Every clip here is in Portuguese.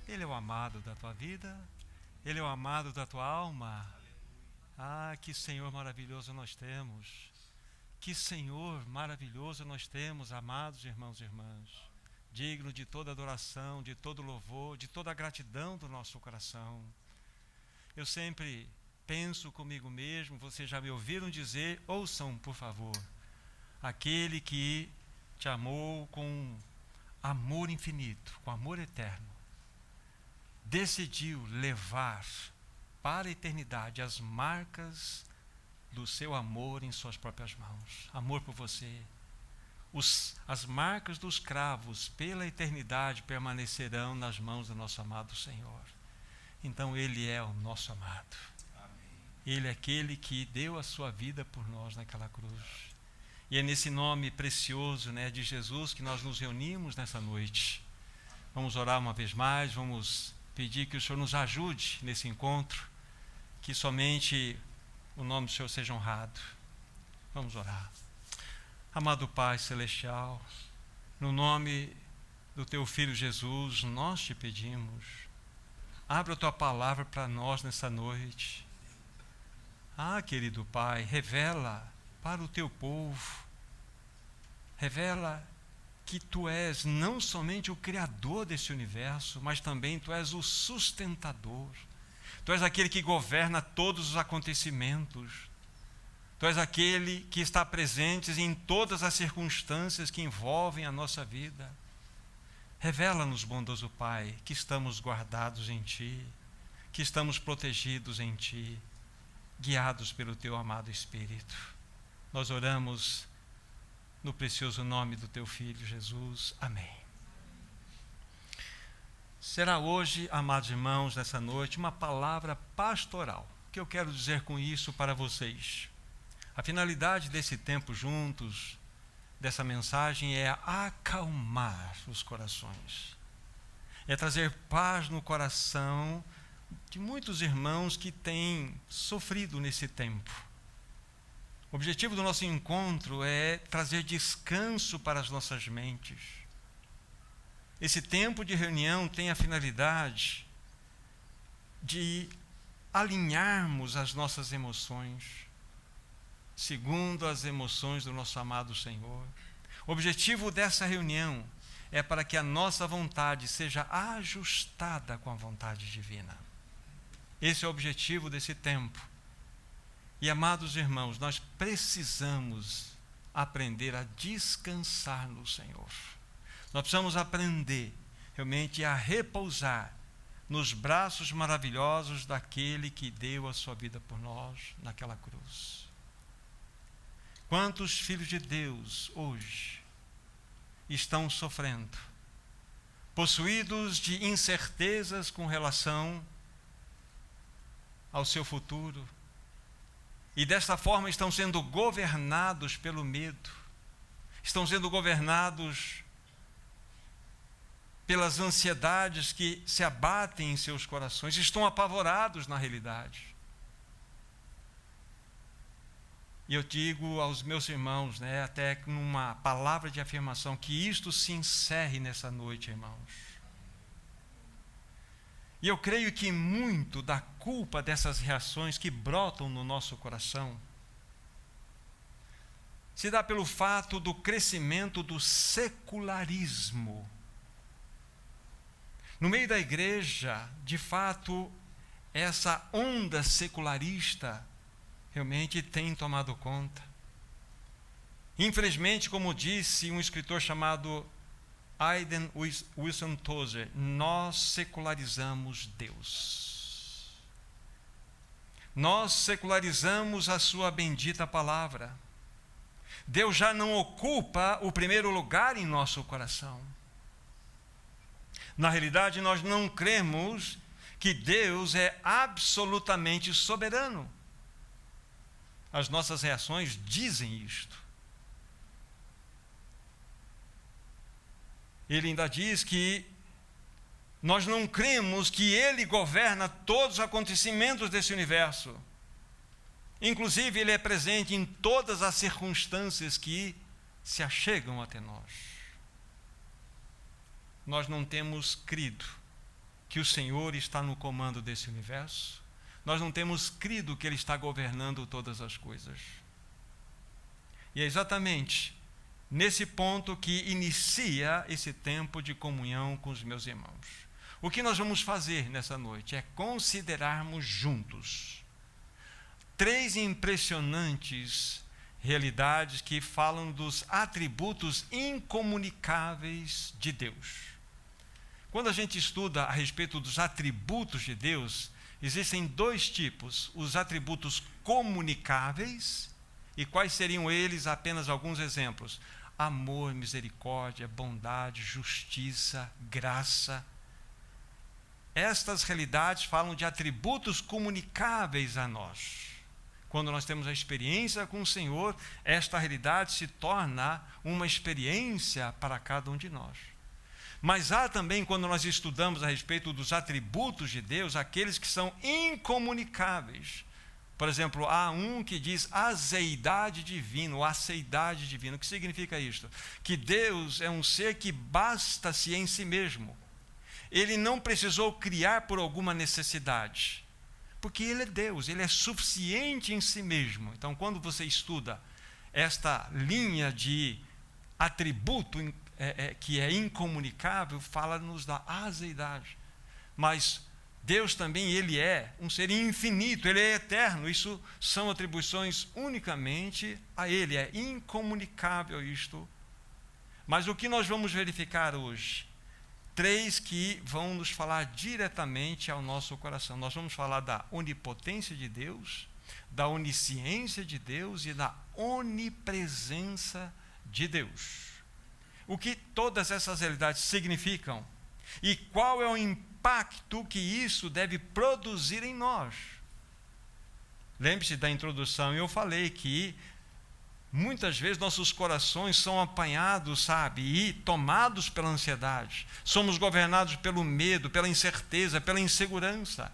Ele é o amado da tua vida, Ele é o amado da tua alma. Ah, que Senhor maravilhoso nós temos. Que Senhor maravilhoso nós temos, amados irmãos e irmãs. Digno de toda adoração, de todo louvor, de toda a gratidão do nosso coração. Eu sempre penso comigo mesmo, vocês já me ouviram dizer, ouçam por favor, aquele que te amou com amor infinito, com amor eterno, decidiu levar para a eternidade as marcas do seu amor em suas próprias mãos. Amor por você. As marcas dos cravos pela eternidade permanecerão nas mãos do nosso amado Senhor. Então Ele é o nosso amado. Amém. Ele é aquele que deu a sua vida por nós naquela cruz. E é nesse nome precioso, de Jesus que nós nos reunimos nessa noite. Vamos orar uma vez mais, vamos pedir que o Senhor nos ajude nesse encontro, que somente o nome do Senhor seja honrado. Vamos orar. Amado Pai Celestial, no nome do Teu Filho Jesus, nós te pedimos, abre a Tua palavra para nós nessa noite. Ah, querido Pai, revela para o Teu povo, revela que Tu és não somente o Criador desse universo, mas também Tu és o sustentador. Tu és aquele que governa todos os acontecimentos. Tu és aquele que está presente em todas as circunstâncias que envolvem a nossa vida. Revela-nos, bondoso Pai, que estamos guardados em Ti, que estamos protegidos em Ti, guiados pelo Teu amado Espírito. Nós oramos no precioso nome do Teu Filho Jesus. Amém. Será hoje, amados irmãos, nessa noite, uma palavra pastoral. O que eu quero dizer com isso para vocês? A finalidade desse tempo juntos, dessa mensagem, é acalmar os corações. É trazer paz no coração de muitos irmãos que têm sofrido nesse tempo. O objetivo do nosso encontro é trazer descanso para as nossas mentes. Esse tempo de reunião tem a finalidade de alinharmos as nossas emoções, segundo as emoções do nosso amado Senhor. O objetivo dessa reunião é para que a nossa vontade seja ajustada com a vontade divina. Esse é o objetivo desse tempo. E, amados irmãos, nós precisamos aprender a descansar no Senhor. Nós precisamos aprender realmente a repousar nos braços maravilhosos daquele que deu a sua vida por nós naquela cruz. Quantos filhos de Deus hoje estão sofrendo, possuídos de incertezas com relação ao seu futuro, e desta forma estão sendo governados pelo medo, estão sendo governados pelas ansiedades que se abatem em seus corações, estão apavorados na realidade. E eu digo aos meus irmãos, até numa palavra de afirmação, que isto se encerre nessa noite, irmãos. E eu creio que muito da culpa dessas reações que brotam no nosso coração se dá pelo fato do crescimento do secularismo. No meio da igreja, de fato, essa onda secularista realmente tem tomado conta. Infelizmente, como disse um escritor chamado Aiden Wilson Tozer, nós secularizamos Deus. Nós secularizamos a sua bendita palavra. Deus já não ocupa o primeiro lugar em nosso coração. Na realidade, nós não cremos que Deus é absolutamente soberano. As nossas reações dizem isto. Ele ainda diz que nós não cremos que Ele governa todos os acontecimentos desse universo. Inclusive, Ele é presente em todas as circunstâncias que se achegam até nós. Nós não temos crido que o Senhor está no comando desse universo. Nós não temos crido que Ele está governando todas as coisas. E é exatamente nesse ponto que inicia esse tempo de comunhão com os meus irmãos. O que nós vamos fazer nessa noite é considerarmos juntos 3 impressionantes realidades que falam dos atributos incomunicáveis de Deus. Quando a gente estuda a respeito dos atributos de Deus, existem 2 tipos: os atributos comunicáveis. E quais seriam eles? Apenas alguns exemplos: amor, misericórdia, bondade, justiça, graça. Estas realidades falam de atributos comunicáveis a nós. Quando nós temos a experiência com o Senhor, esta realidade se torna uma experiência para cada um de nós. Mas há também, quando nós estudamos a respeito dos atributos de Deus, aqueles que são incomunicáveis. Por exemplo, há um que diz azeidade divina, ou aceidade divina. O que significa isto? Que Deus é um ser que basta-se em si mesmo. Ele não precisou criar por alguma necessidade, porque Ele é Deus, Ele é suficiente em si mesmo. Então, quando você estuda esta linha de atributo que é incomunicável, fala-nos da azeidade. Mas Deus também, Ele é um ser infinito, Ele é eterno. Isso são atribuições unicamente a Ele, é incomunicável isto. Mas o que nós vamos verificar hoje? 3 que vão nos falar diretamente ao nosso coração. Nós vamos falar da onipotência de Deus, da onisciência de Deus e da onipresença de Deus. O que todas essas realidades significam e qual é o impacto que isso deve produzir em nós. Lembre-se da introdução, eu falei que muitas vezes nossos corações são apanhados, e tomados pela ansiedade. Somos governados pelo medo, pela incerteza, pela insegurança.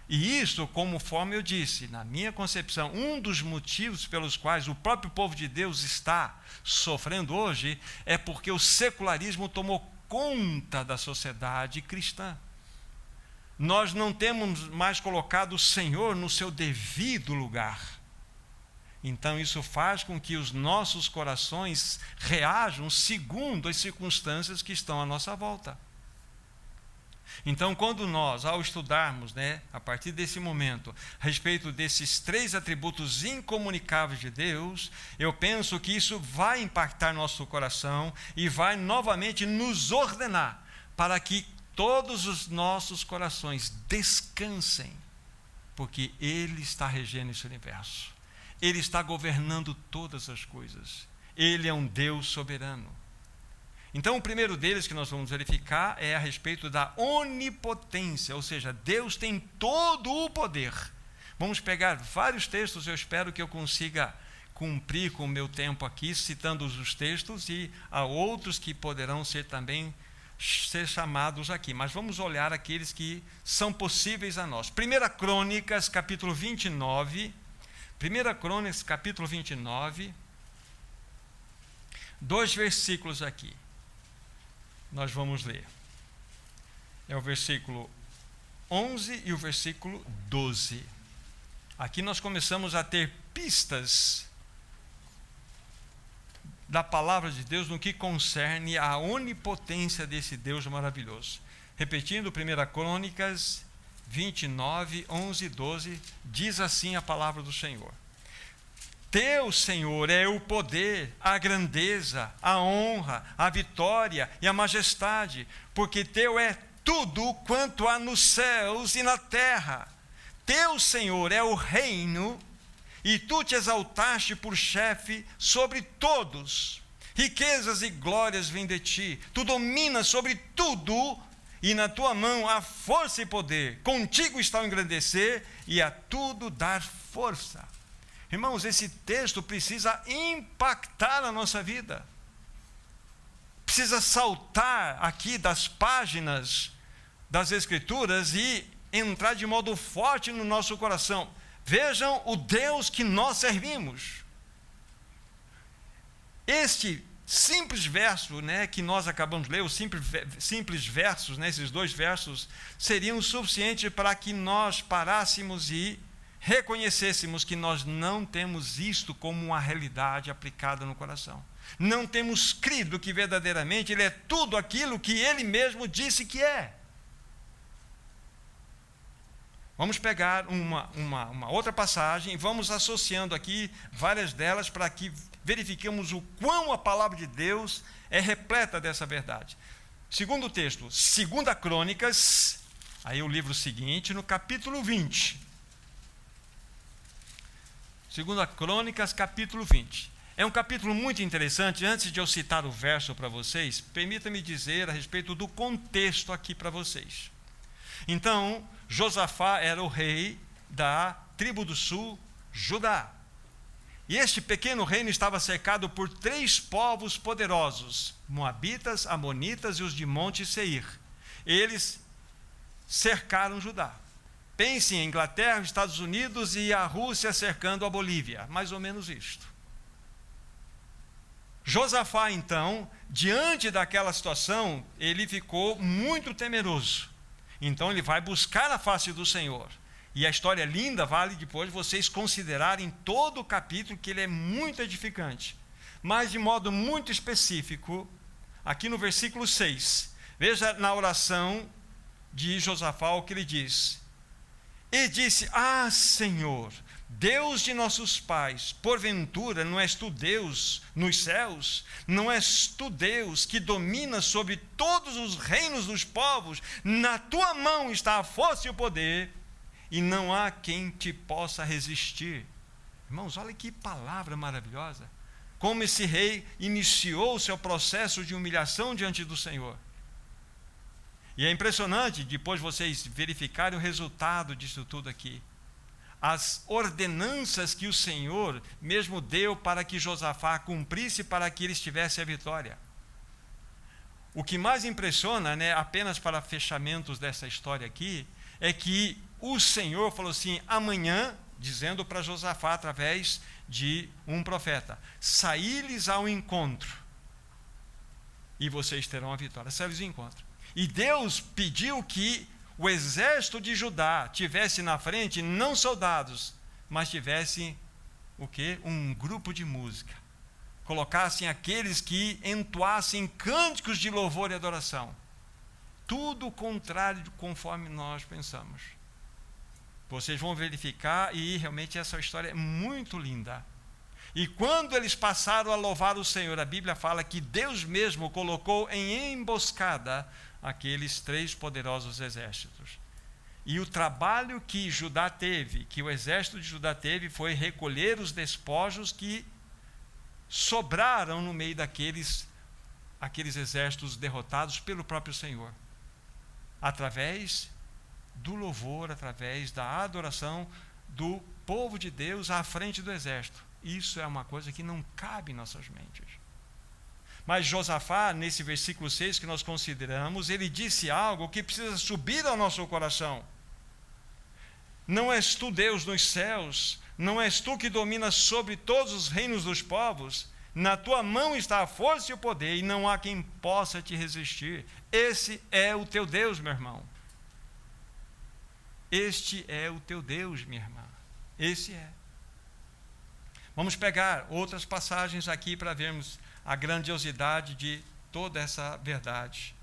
E isso, conforme eu disse, na minha concepção, um dos motivos pelos quais o próprio povo de Deus está sofrendo hoje é porque o secularismo tomou conta da sociedade cristã. Nós não temos mais colocado o Senhor no seu devido lugar. Então isso faz com que os nossos corações reajam segundo as circunstâncias que estão à nossa volta. Então, quando nós, ao estudarmos, a partir desse momento, a respeito desses 3 atributos incomunicáveis de Deus, eu penso que isso vai impactar nosso coração e vai novamente nos ordenar para que todos os nossos corações descansem, porque Ele está regendo esse universo. Ele está governando todas as coisas. Ele é um Deus soberano. Então, o primeiro deles que nós vamos verificar é a respeito da onipotência, ou seja, Deus tem todo o poder. Vamos pegar vários textos, eu espero que eu consiga cumprir com o meu tempo aqui, citando os textos, e há outros que poderão ser chamados aqui. Mas vamos olhar aqueles que são possíveis a nós. 1 Crônicas, capítulo 29. 1 Crônicas, capítulo 29. 2 versículos aqui. Nós vamos ler. É o versículo 11 e o versículo 12. Aqui nós começamos a ter pistas da palavra de Deus no que concerne a onipotência desse Deus maravilhoso. Repetindo, 1 Crônicas 29, 11 e 12, diz assim a palavra do Senhor: Teu, Senhor, é o poder, a grandeza, a honra, a vitória e a majestade, porque Teu é tudo quanto há nos céus e na terra. Teu, Senhor, é o reino, e Tu te exaltaste por chefe sobre todos. Riquezas e glórias vêm de Ti. Tu dominas sobre tudo, e na Tua mão há força e poder. Contigo está o engrandecer e a tudo dar força. Irmãos, esse texto precisa impactar a nossa vida. Precisa saltar aqui das páginas das Escrituras e entrar de modo forte no nosso coração. Vejam o Deus que nós servimos. Este simples verso, né, que nós acabamos de ler, os simples versos, né, esses 2 versos, seriam suficientes para que nós parássemos e reconhecêssemos que nós não temos isto como uma realidade aplicada no coração. Não temos crido que verdadeiramente Ele é tudo aquilo que Ele mesmo disse que é. Vamos pegar uma outra passagem e vamos associando aqui várias delas para que verifiquemos o quão a palavra de Deus é repleta dessa verdade. Segundo texto, 2 Crônicas, aí o livro seguinte, no capítulo 20. 2 Crônicas, capítulo 20. É um capítulo muito interessante. Antes de eu citar o verso para vocês, permita-me dizer a respeito do contexto aqui para vocês. Então, Josafá era o rei da tribo do sul, Judá. E este pequeno reino estava cercado por 3 povos poderosos, moabitas, amonitas e os de Monte Seir. Eles cercaram Judá. Pense em Inglaterra, Estados Unidos e a Rússia cercando a Bolívia, mais ou menos isto. Josafá, então, diante daquela situação, ele ficou muito temeroso. Então ele vai buscar a face do Senhor. E a história é linda, vale depois vocês considerarem todo o capítulo, que ele é muito edificante. Mas de modo muito específico, aqui no versículo 6, veja na oração de Josafá o que ele diz. E disse: Ah, Senhor, Deus de nossos pais, porventura não és tu Deus nos céus? Não és tu Deus que domina sobre todos os reinos dos povos? Na tua mão está a força e o poder, e não há quem te possa resistir. Irmãos, olha que palavra maravilhosa. Como esse rei iniciou o seu processo de humilhação diante do Senhor. E é impressionante, depois vocês verificarem o resultado disso tudo aqui. As ordenanças que o Senhor mesmo deu para que Josafá cumprisse, para que eles tivessem a vitória. O que mais impressiona, né, apenas para fechamentos dessa história aqui, é que o Senhor falou assim: amanhã, dizendo para Josafá através de um profeta, saí-lhes ao encontro e vocês terão a vitória. Saí-lhes ao encontro. E Deus pediu que o exército de Judá tivesse na frente não soldados, mas tivesse o quê? Um grupo de música. Colocassem aqueles que entoassem cânticos de louvor e adoração. Tudo o contrário de conforme nós pensamos. Vocês vão verificar, e realmente essa história é muito linda. E quando eles passaram a louvar o Senhor, a Bíblia fala que Deus mesmo colocou em emboscada aqueles 3 poderosos exércitos. E o trabalho que Judá teve, que o exército de Judá teve, foi recolher os despojos que sobraram no meio daqueles exércitos derrotados pelo próprio Senhor, através do louvor, através da adoração do povo de Deus à frente do exército. Isso é uma coisa que não cabe em nossas mentes. Mas Josafá, nesse versículo 6 que nós consideramos, ele disse algo que precisa subir ao nosso coração. Não és tu Deus nos céus? Não és tu que dominas sobre todos os reinos dos povos? Na tua mão está a força e o poder, e não há quem possa te resistir. Esse é o teu Deus, meu irmão. Este é o teu Deus, minha irmã. Esse é. Vamos pegar outras passagens aqui para vermos a grandiosidade de toda essa verdade.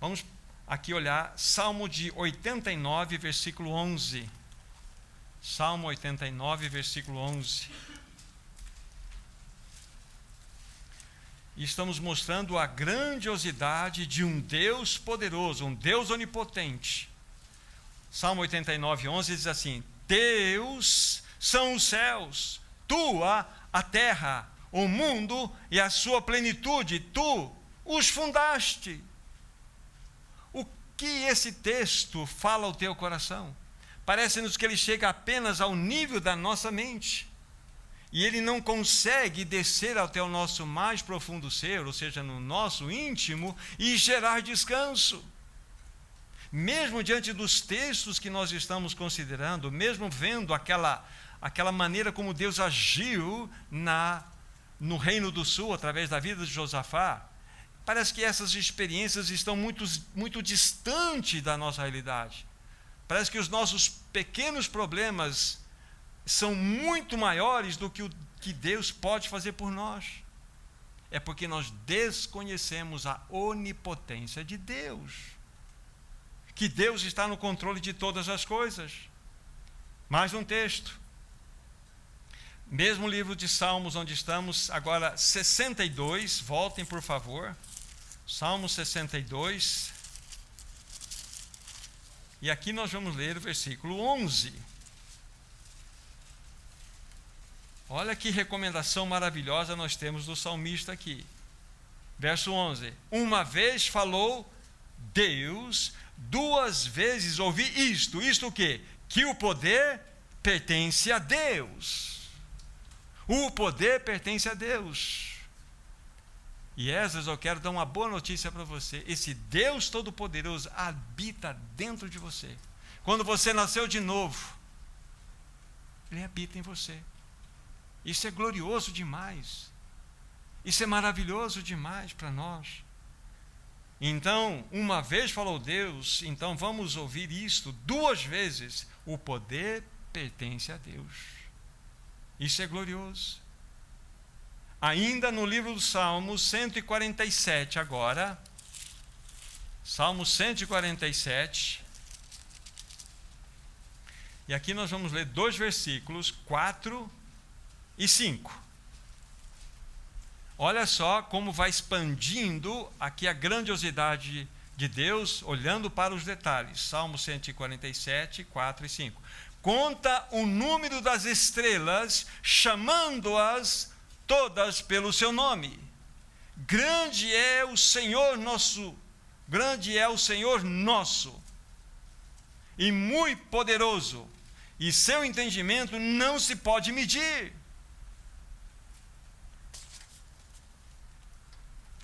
Vamos aqui olhar Salmo de 89, versículo 11. Salmo 89, versículo 11. E estamos mostrando a grandiosidade de um Deus poderoso, um Deus onipotente. Salmo 89, 11 diz assim: Teus são os céus, tua a terra, o mundo e a sua plenitude, tu os fundaste. O que esse texto fala ao teu coração? Parece-nos que ele chega apenas ao nível da nossa mente. E ele não consegue descer até o nosso mais profundo ser, ou seja, no nosso íntimo, e gerar descanso. Mesmo diante dos textos que nós estamos considerando, mesmo vendo aquela maneira como Deus agiu no Reino do Sul, através da vida de Josafá, parece que essas experiências estão muito distantes da nossa realidade. Parece que os nossos pequenos problemas são muito maiores do que o que Deus pode fazer por nós. É porque nós desconhecemos a onipotência de Deus. Que Deus está no controle de todas as coisas. Mais um texto. Mesmo livro de Salmos onde estamos, agora 62, voltem por favor. Salmo 62. E aqui nós vamos ler o versículo 11. Olha que recomendação maravilhosa nós temos do salmista aqui. Verso 11. Uma vez falou Deus, duas vezes ouvi isto. Isto o quê? Que o poder pertence a Deus. O poder pertence a Deus. E Esdras, eu quero dar uma boa notícia para você. Esse Deus Todo-Poderoso habita dentro de você. Quando você nasceu de novo, Ele habita em você. Isso é glorioso demais. Isso é maravilhoso demais para nós. Então, uma vez falou Deus, então vamos ouvir isto duas vezes. O poder pertence a Deus. Isso é glorioso. Ainda no livro do Salmo 147 agora. Salmo 147. E aqui nós vamos ler dois versículos, 4 e 5. Olha só como vai expandindo aqui a grandiosidade de Deus, olhando para os detalhes. Salmo 147, 4 e 5. Conta o número das estrelas, chamando-as todas pelo seu nome. Grande é o Senhor nosso, e muito poderoso, e seu entendimento não se pode medir.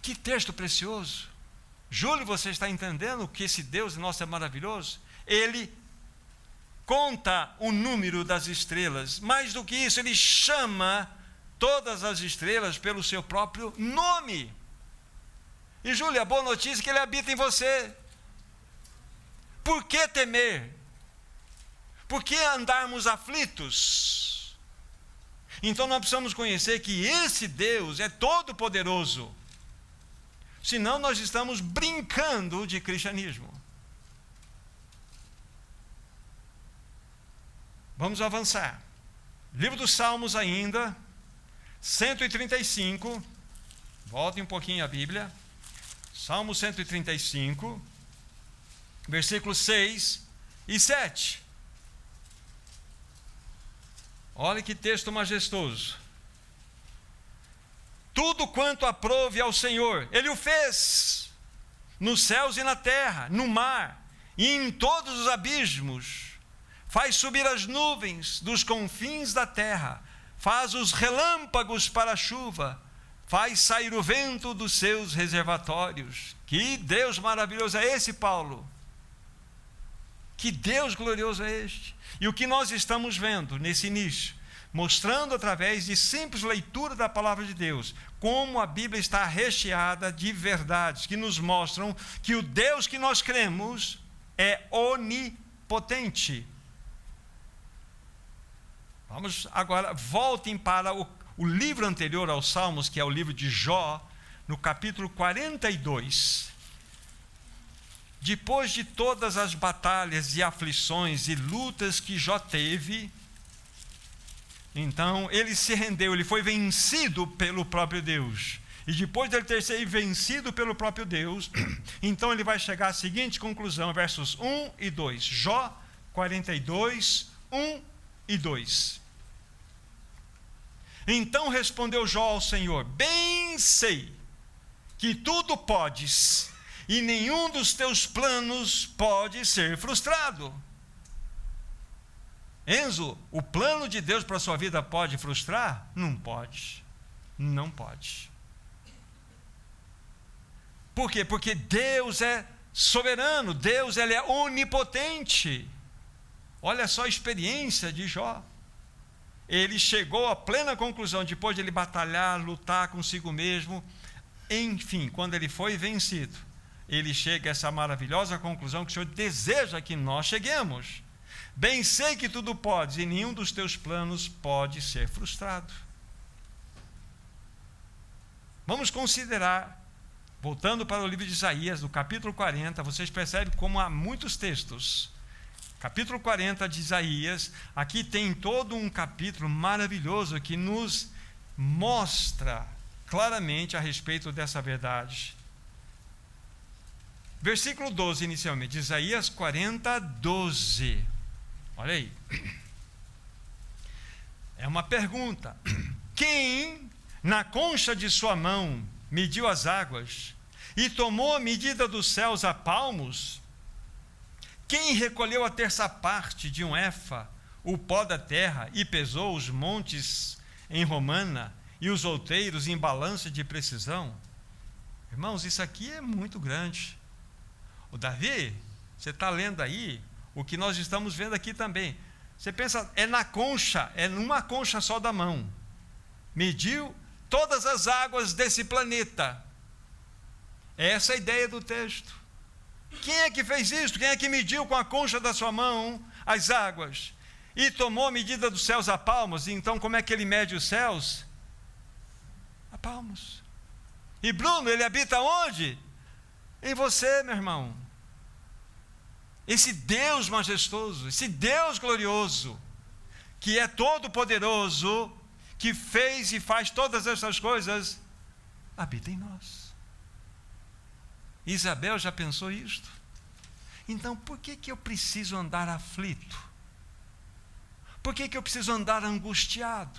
Que texto precioso. Júlio, você está entendendo que esse Deus nosso é maravilhoso? Ele conta o número das estrelas. Mais do que isso, Ele chama todas as estrelas pelo seu próprio nome. E Júlio, a boa notícia é que Ele habita em você. Por que temer? Por que andarmos aflitos? Então nós precisamos conhecer que esse Deus é todo poderoso. Senão nós estamos brincando de cristianismo. Vamos avançar. Livro dos Salmos ainda, 135. Voltem um pouquinho a Bíblia. Salmo 135, versículos 6 e 7. Olha que texto majestoso. Tudo quanto aprouve ao Senhor, Ele o fez, nos céus e na terra, no mar, e em todos os abismos. Faz subir as nuvens dos confins da terra, faz os relâmpagos para a chuva, faz sair o vento dos seus reservatórios. Que Deus maravilhoso é esse, Paulo? Que Deus glorioso é este? E o que nós estamos vendo nesse início? Mostrando através de simples leitura da palavra de Deus, como a Bíblia está recheada de verdades que nos mostram que o Deus que nós cremos é onipotente. Vamos agora, voltem para o livro anterior aos Salmos, que é o livro de Jó, no capítulo 42. Depois de todas as batalhas e aflições e lutas que Jó teve, então ele se rendeu, ele foi vencido pelo próprio Deus. E depois dele ter sido vencido pelo próprio Deus, então ele vai chegar à seguinte conclusão, versos 1 e 2. Jó 42, 1 e 2. Então respondeu Jó ao Senhor: bem sei que tudo podes, e nenhum dos teus planos pode ser frustrado. Enzo, o plano de Deus para a sua vida pode frustrar? Não pode. Não pode. Por quê? Porque Deus é soberano, Deus ele é onipotente. Olha só a experiência de Jó. ele chegou à plena conclusão, depois de ele batalhar, lutar consigo mesmo, enfim, quando ele foi vencido, ele chega a essa maravilhosa conclusão que o Senhor deseja que nós cheguemos. Bem sei que tudo podes, e nenhum dos teus planos pode ser frustrado. Vamos considerar, voltando para o livro de Isaías, no capítulo 40, vocês percebem como há muitos textos. Capítulo 40 de Isaías, aqui tem todo um capítulo maravilhoso que nos mostra claramente a respeito dessa verdade. Versículo 12, inicialmente, Isaías 40, 12. Olha aí. É uma pergunta. Quem, na concha de sua mão, mediu as águas e tomou a medida dos céus a palmos? Quem recolheu a terça parte de um efa, o pó da terra, e pesou os montes em romana e os outeiros em balança de precisão? Irmãos, isso aqui é muito grande. O Davi, você está lendo aí o que nós estamos vendo aqui também. Você pensa, é na concha, é numa concha só da mão. Mediu todas as águas desse planeta. É essa a ideia do texto. Quem é que fez isso? Quem é que mediu com a concha da sua mão as águas? E tomou a medida dos céus a palmos? Então, como é que ele mede os céus? A palmos. E Bruno, ele habita onde? Em você, meu irmão. Esse Deus majestoso, esse Deus glorioso, que é todo poderoso, que fez e faz todas essas coisas, habita em nós. Isabel já pensou isto? Então, por que eu preciso andar aflito? Por que eu preciso andar angustiado?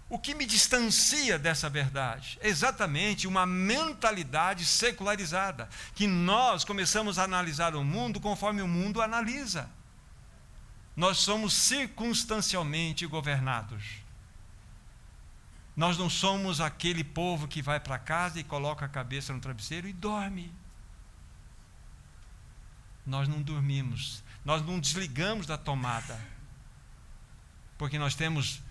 O que me distancia dessa verdade? É exatamente uma mentalidade secularizada, que nós começamos a analisar o mundo conforme o mundo analisa. Nós somos circunstancialmente governados. Nós não somos aquele povo que vai para casa e coloca a cabeça no travesseiro e dorme. Nós não dormimos, nós não desligamos da tomada, porque nós temos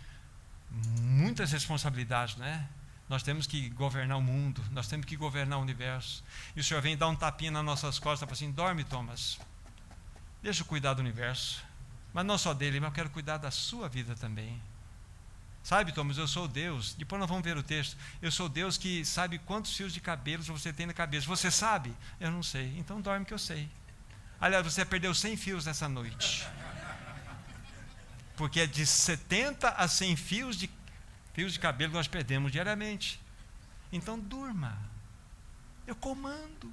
muitas responsabilidades, né? Nós temos que governar o mundo, nós temos que governar o universo. E o Senhor vem dar um tapinha nas nossas costas e fala assim: dorme, Thomas, deixa eu cuidar do universo, mas não só dele, mas eu quero cuidar da sua vida também. Sabe, Thomas, eu sou Deus. Depois nós vamos ver o texto. Eu sou Deus que sabe quantos fios de cabelo você tem na cabeça. Você sabe? Eu não sei. Então dorme que eu sei. Aliás, você perdeu 100 fios nessa noite. Porque é de 70 a 100 fios de cabelo que nós perdemos diariamente. Então durma. Eu comando.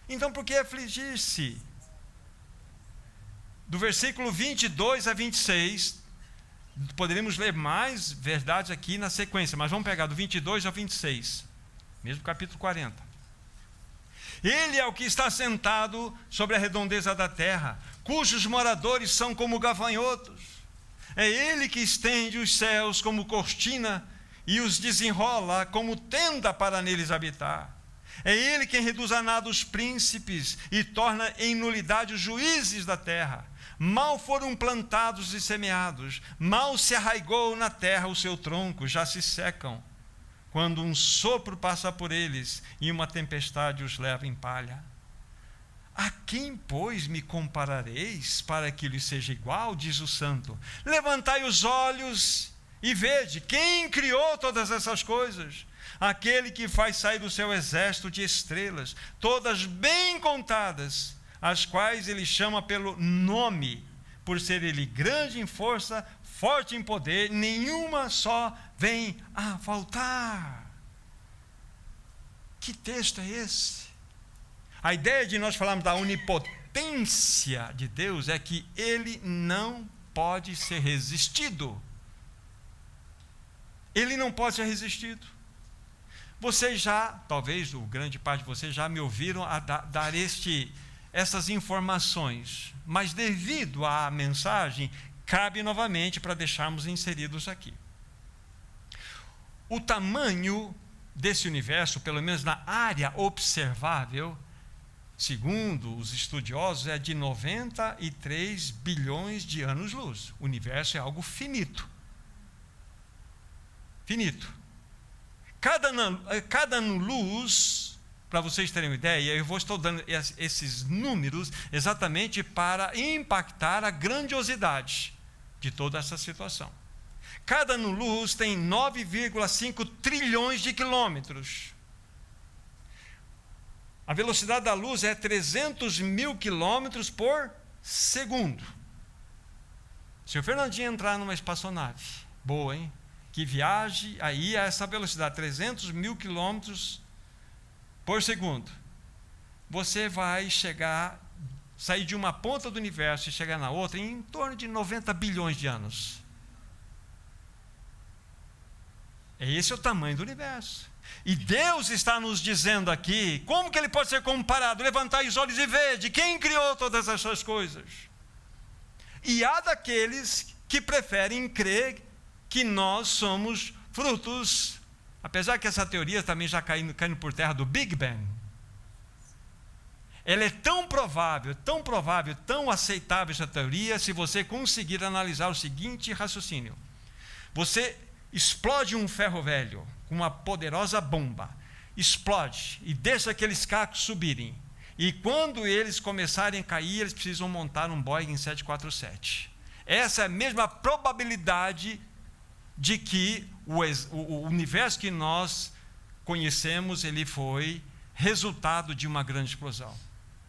Então por que afligir-se? Do versículo 22 a 26, poderíamos ler mais verdades aqui na sequência, mas vamos pegar do 22 ao 26, mesmo capítulo 40. Ele é o que está sentado sobre a redondeza da terra, cujos moradores são como gafanhotos. É ele que estende os céus como cortina e os desenrola como tenda para neles habitar. É ele quem reduz a nada os príncipes e torna em nulidade os juízes da terra. Mal foram plantados e semeados, mal se arraigou na terra o seu tronco, já se secam, quando um sopro passa por eles e uma tempestade os leva em palha. A quem, pois, me comparareis para que lhe seja igual, diz o santo? Levantai os olhos e vede, quem criou todas essas coisas? Aquele que faz sair do seu exército de estrelas, todas bem contadas, as quais ele chama pelo nome, por ser ele grande em força, forte em poder, nenhuma só vem a faltar. Que texto é esse? A ideia de nós falarmos da onipotência de Deus é que ele não pode ser resistido. Ele não pode ser resistido. Vocês já, talvez o grande parte de vocês já me ouviram a dar essas informações, mas devido à mensagem, cabe novamente para deixarmos inseridos aqui. O tamanho desse universo, pelo menos na área observável, segundo os estudiosos, é de 93 bilhões de anos-luz. O universo é algo finito. Finito. Cada ano-luz, para vocês terem uma ideia, estou dando esses números exatamente para impactar a grandiosidade de toda essa situação. Cada ano-luz tem 9,5 trilhões de quilômetros. A velocidade da luz é 300 mil quilômetros por segundo. Se o Fernandinho entrar numa espaçonave, boa, hein? Que viaje aí a essa velocidade, 300 mil quilômetros por segundo, você vai sair de uma ponta do universo e chegar na outra em torno de 90 bilhões de anos. Esse é o tamanho do universo. E Deus está nos dizendo aqui, como que ele pode ser comparado? Levantai os olhos e vede, quem criou todas essas coisas? E há daqueles que preferem crer que nós somos frutos, apesar que essa teoria também já caindo por terra do Big Bang. Ela é tão provável, tão aceitável essa teoria, se você conseguir analisar o seguinte raciocínio. Você explode um ferro velho com uma poderosa bomba, explode e deixa aqueles cacos subirem. E quando eles começarem a cair, eles precisam montar um Boeing 747. Essa é a mesma probabilidade de que o universo que nós conhecemos, ele foi resultado de uma grande explosão.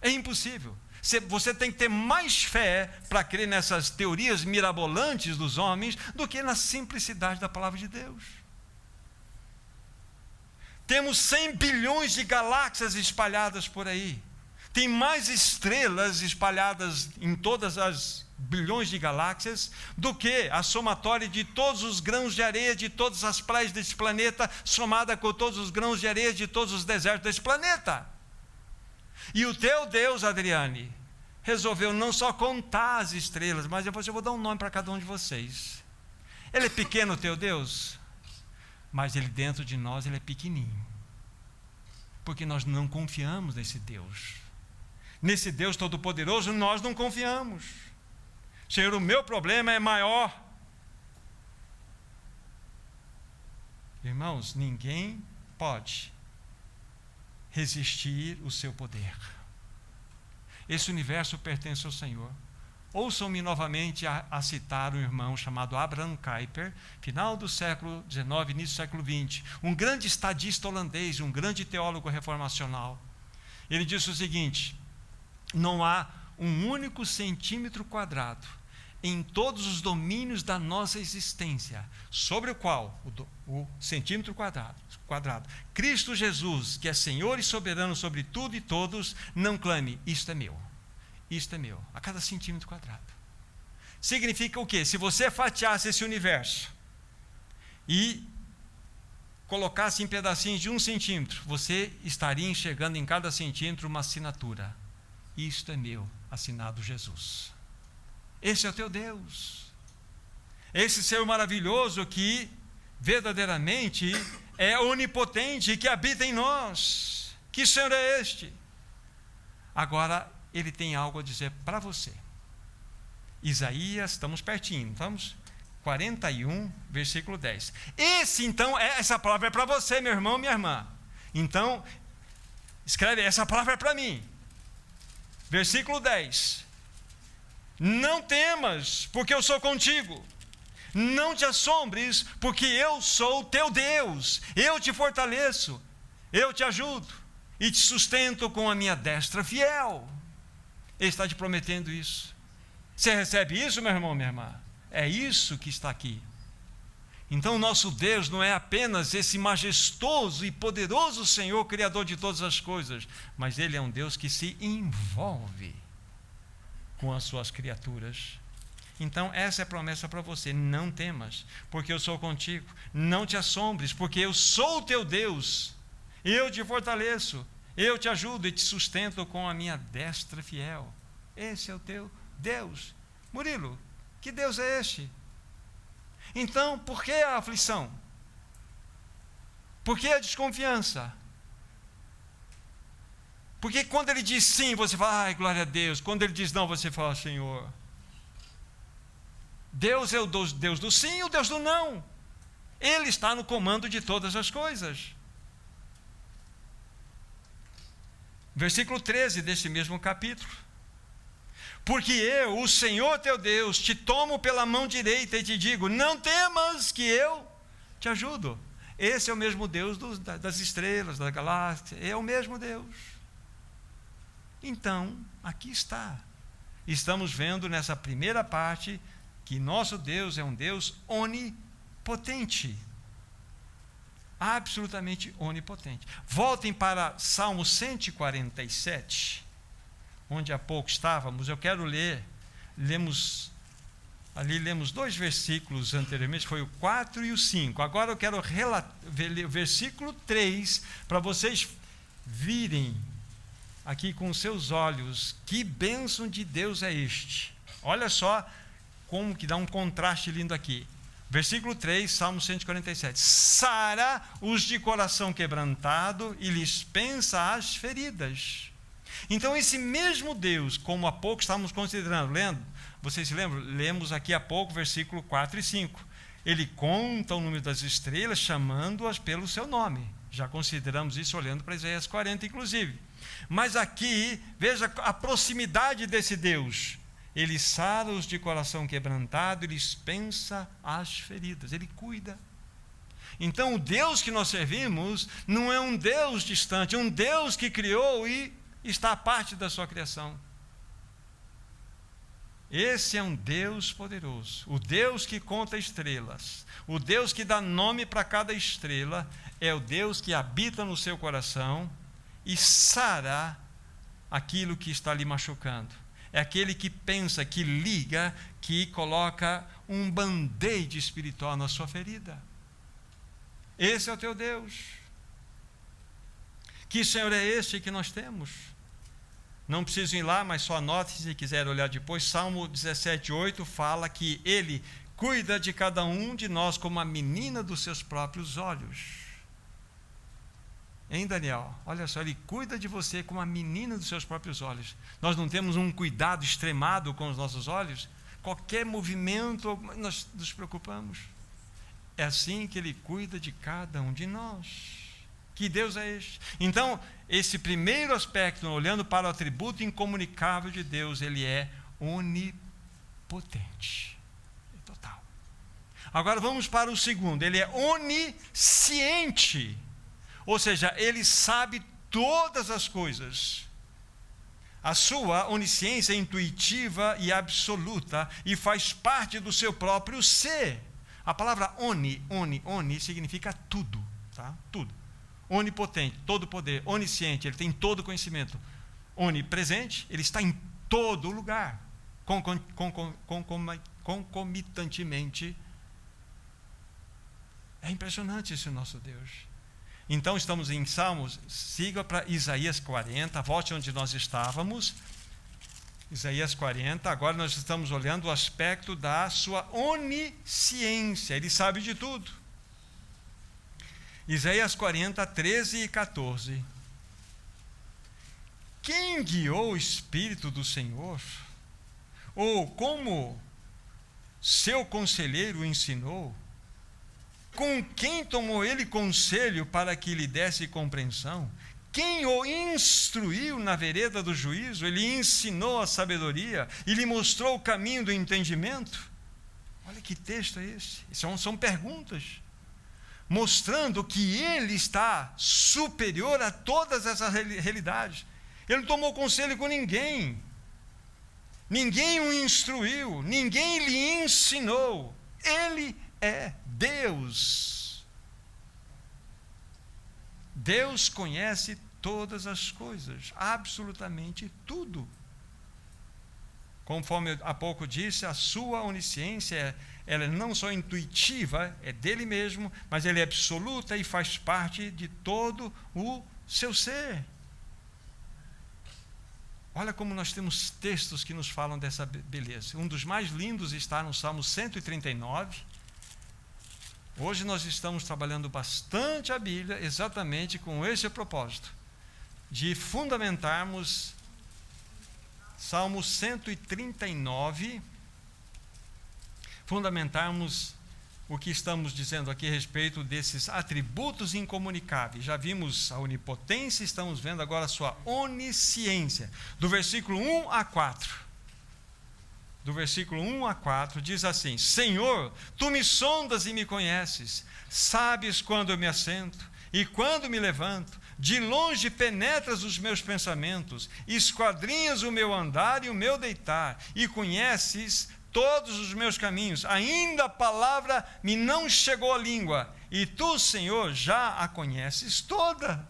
É impossível. Você tem que ter mais fé para crer nessas teorias mirabolantes dos homens do que na simplicidade da palavra de Deus. Temos 100 bilhões de galáxias espalhadas por aí. Tem mais estrelas espalhadas em todas as bilhões de galáxias do que a somatória de todos os grãos de areia de todas as praias desse planeta, somada com todos os grãos de areia de todos os desertos desse planeta. E o teu Deus, Adriane, resolveu não só contar as estrelas, mas eu vou dar um nome para cada um de vocês. Ele é pequeno, o teu Deus, mas ele dentro de nós, ele é pequenininho. Porque nós não confiamos nesse Deus. Nesse Deus Todo-Poderoso, nós não confiamos. Senhor, o meu problema é maior. Irmãos, ninguém pode resistir o seu poder. Esse universo pertence ao Senhor. Ouçam-me novamente a citar um irmão chamado Abraham Kuyper, final do século XIX, início do século XX, um grande estadista holandês, um grande teólogo reformacional. Ele disse o seguinte: não há um único centímetro quadrado em todos os domínios da nossa existência, sobre o qual, o centímetro quadrado, Cristo Jesus, que é Senhor e soberano sobre tudo e todos, não clame, isto é meu, a cada centímetro quadrado. Significa o quê? Se você fatiasse esse universo e colocasse em pedacinhos de 1 centímetro, você estaria enxergando em cada centímetro uma assinatura. Isto é meu, assinado Jesus. Esse é o teu Deus. Esse ser maravilhoso que verdadeiramente é onipotente e que habita em nós. Que Senhor é este? Agora, ele tem algo a dizer para você. Isaías, estamos pertinho, estamos? 41, versículo 10. Essa palavra é para você, meu irmão, minha irmã. Então, escreve, essa palavra é para mim. Versículo 10. Não temas, porque eu sou contigo. Não te assombres, porque eu sou o teu Deus. Eu te fortaleço, eu te ajudo e te sustento com a minha destra fiel. Ele está te prometendo isso. Você recebe isso, meu irmão, minha irmã? É isso que está aqui. Então, o nosso Deus não é apenas esse majestoso e poderoso Senhor, Criador de todas as coisas, mas Ele é um Deus que se envolve com as suas criaturas. Então, essa é a promessa para você: não temas, porque eu sou contigo. Não te assombres, porque eu sou o teu Deus. Eu te fortaleço, eu te ajudo e te sustento com a minha destra fiel. Esse é o teu Deus. Murilo, que Deus é este? Então, por que a aflição? Por que a desconfiança? Porque quando ele diz sim, você fala, ai, glória a Deus. Quando ele diz não, você fala, Senhor. Deus é o Deus do sim e o Deus do não. Ele está no comando de todas as coisas. Versículo 13 deste mesmo capítulo. Porque eu, o Senhor teu Deus, te tomo pela mão direita e te digo, não temas que eu te ajudo. Esse é o mesmo Deus das estrelas, da galáxia, é o mesmo Deus. Então, aqui está. Estamos vendo nessa primeira parte que nosso Deus é um Deus onipotente. Absolutamente onipotente. Voltem para Salmo 147, onde há pouco estávamos. Eu quero ler. Lemos 2 versículos anteriormente, foi o 4 e o 5. Agora eu quero ler o versículo 3, para vocês virem aqui com os seus olhos que bênção de Deus é este. Olha só como que dá um contraste lindo aqui. Versículo 3, Salmo 147. Sara os de coração quebrantado e lhes pensa as feridas. Então esse mesmo Deus, como há pouco estávamos considerando, lendo, vocês se lembram? Lemos aqui há pouco, versículo 4 e 5. Ele conta o número das estrelas, chamando-as pelo seu nome. Já consideramos isso olhando para Isaías 40, inclusive. Mas aqui, veja a proximidade desse Deus. Ele sara os de coração quebrantado, ele pensa as feridas, ele cuida. Então o Deus que nós servimos não é um Deus distante, é um Deus que criou e está à parte da sua criação. Esse é um Deus poderoso, o Deus que conta estrelas, o Deus que dá nome para cada estrela, é o Deus que habita no seu coração e sara aquilo que está lhe machucando. É aquele que pensa, que liga, que coloca um band-aid espiritual na sua ferida. Esse é o teu Deus. Que Senhor é este que nós temos? Não preciso ir lá, mas só anote se quiser olhar depois. Salmo 17:8 fala que Ele cuida de cada um de nós como a menina dos seus próprios olhos. Hein, Daniel? Olha só, Ele cuida de você como a menina dos seus próprios olhos. Nós não temos um cuidado extremado com os nossos olhos? Qualquer movimento, nós nos preocupamos. É assim que Ele cuida de cada um de nós. Que Deus é este? Então, esse primeiro aspecto, olhando para o atributo incomunicável de Deus, Ele é onipotente. Total. Agora vamos para o segundo. Ele é onisciente. Ou seja, Ele sabe todas as coisas. A sua onisciência é intuitiva e absoluta e faz parte do seu próprio ser. A palavra oni significa tudo, tá? Tudo. Onipotente, todo poder, onisciente, Ele tem todo conhecimento. Onipresente, Ele está em todo lugar, concomitantemente. É impressionante esse nosso Deus. Então estamos em Salmos, siga para Isaías 40, volte onde nós estávamos. Isaías 40, agora nós estamos olhando o aspecto da sua onisciência, Ele sabe de tudo. Isaías 40, 13 e 14. Quem guiou o Espírito do Senhor? Ou como seu conselheiro o ensinou? Com quem tomou ele conselho para que lhe desse compreensão? Quem o instruiu na vereda do juízo? Ele ensinou a sabedoria e lhe mostrou o caminho do entendimento? Olha que texto é esse. São perguntas, mostrando que ele está superior a todas essas realidades. Ele não tomou conselho com ninguém. Ninguém o instruiu, ninguém lhe ensinou. Ele é Deus. Deus conhece todas as coisas, absolutamente tudo. Conforme há pouco disse, a sua onisciência, ela não só intuitiva, é dele mesmo, mas ela é absoluta e faz parte de todo o seu ser. Olha como nós temos textos que nos falam dessa beleza. Um dos mais lindos está no Salmo 139. Hoje nós estamos trabalhando bastante a Bíblia exatamente com esse propósito. de fundamentarmos Salmo 139, fundamentarmos o que estamos dizendo aqui a respeito desses atributos incomunicáveis. Já vimos a onipotência, estamos vendo agora a sua onisciência. Do versículo 1 a 4. Do versículo 1 a 4 diz assim: Senhor, tu me sondas e me conheces, sabes quando eu me assento e quando me levanto, de longe penetras os meus pensamentos, esquadrinhas o meu andar e o meu deitar, e conheces todos os meus caminhos, ainda a palavra me não chegou à língua, e tu, Senhor, já a conheces toda.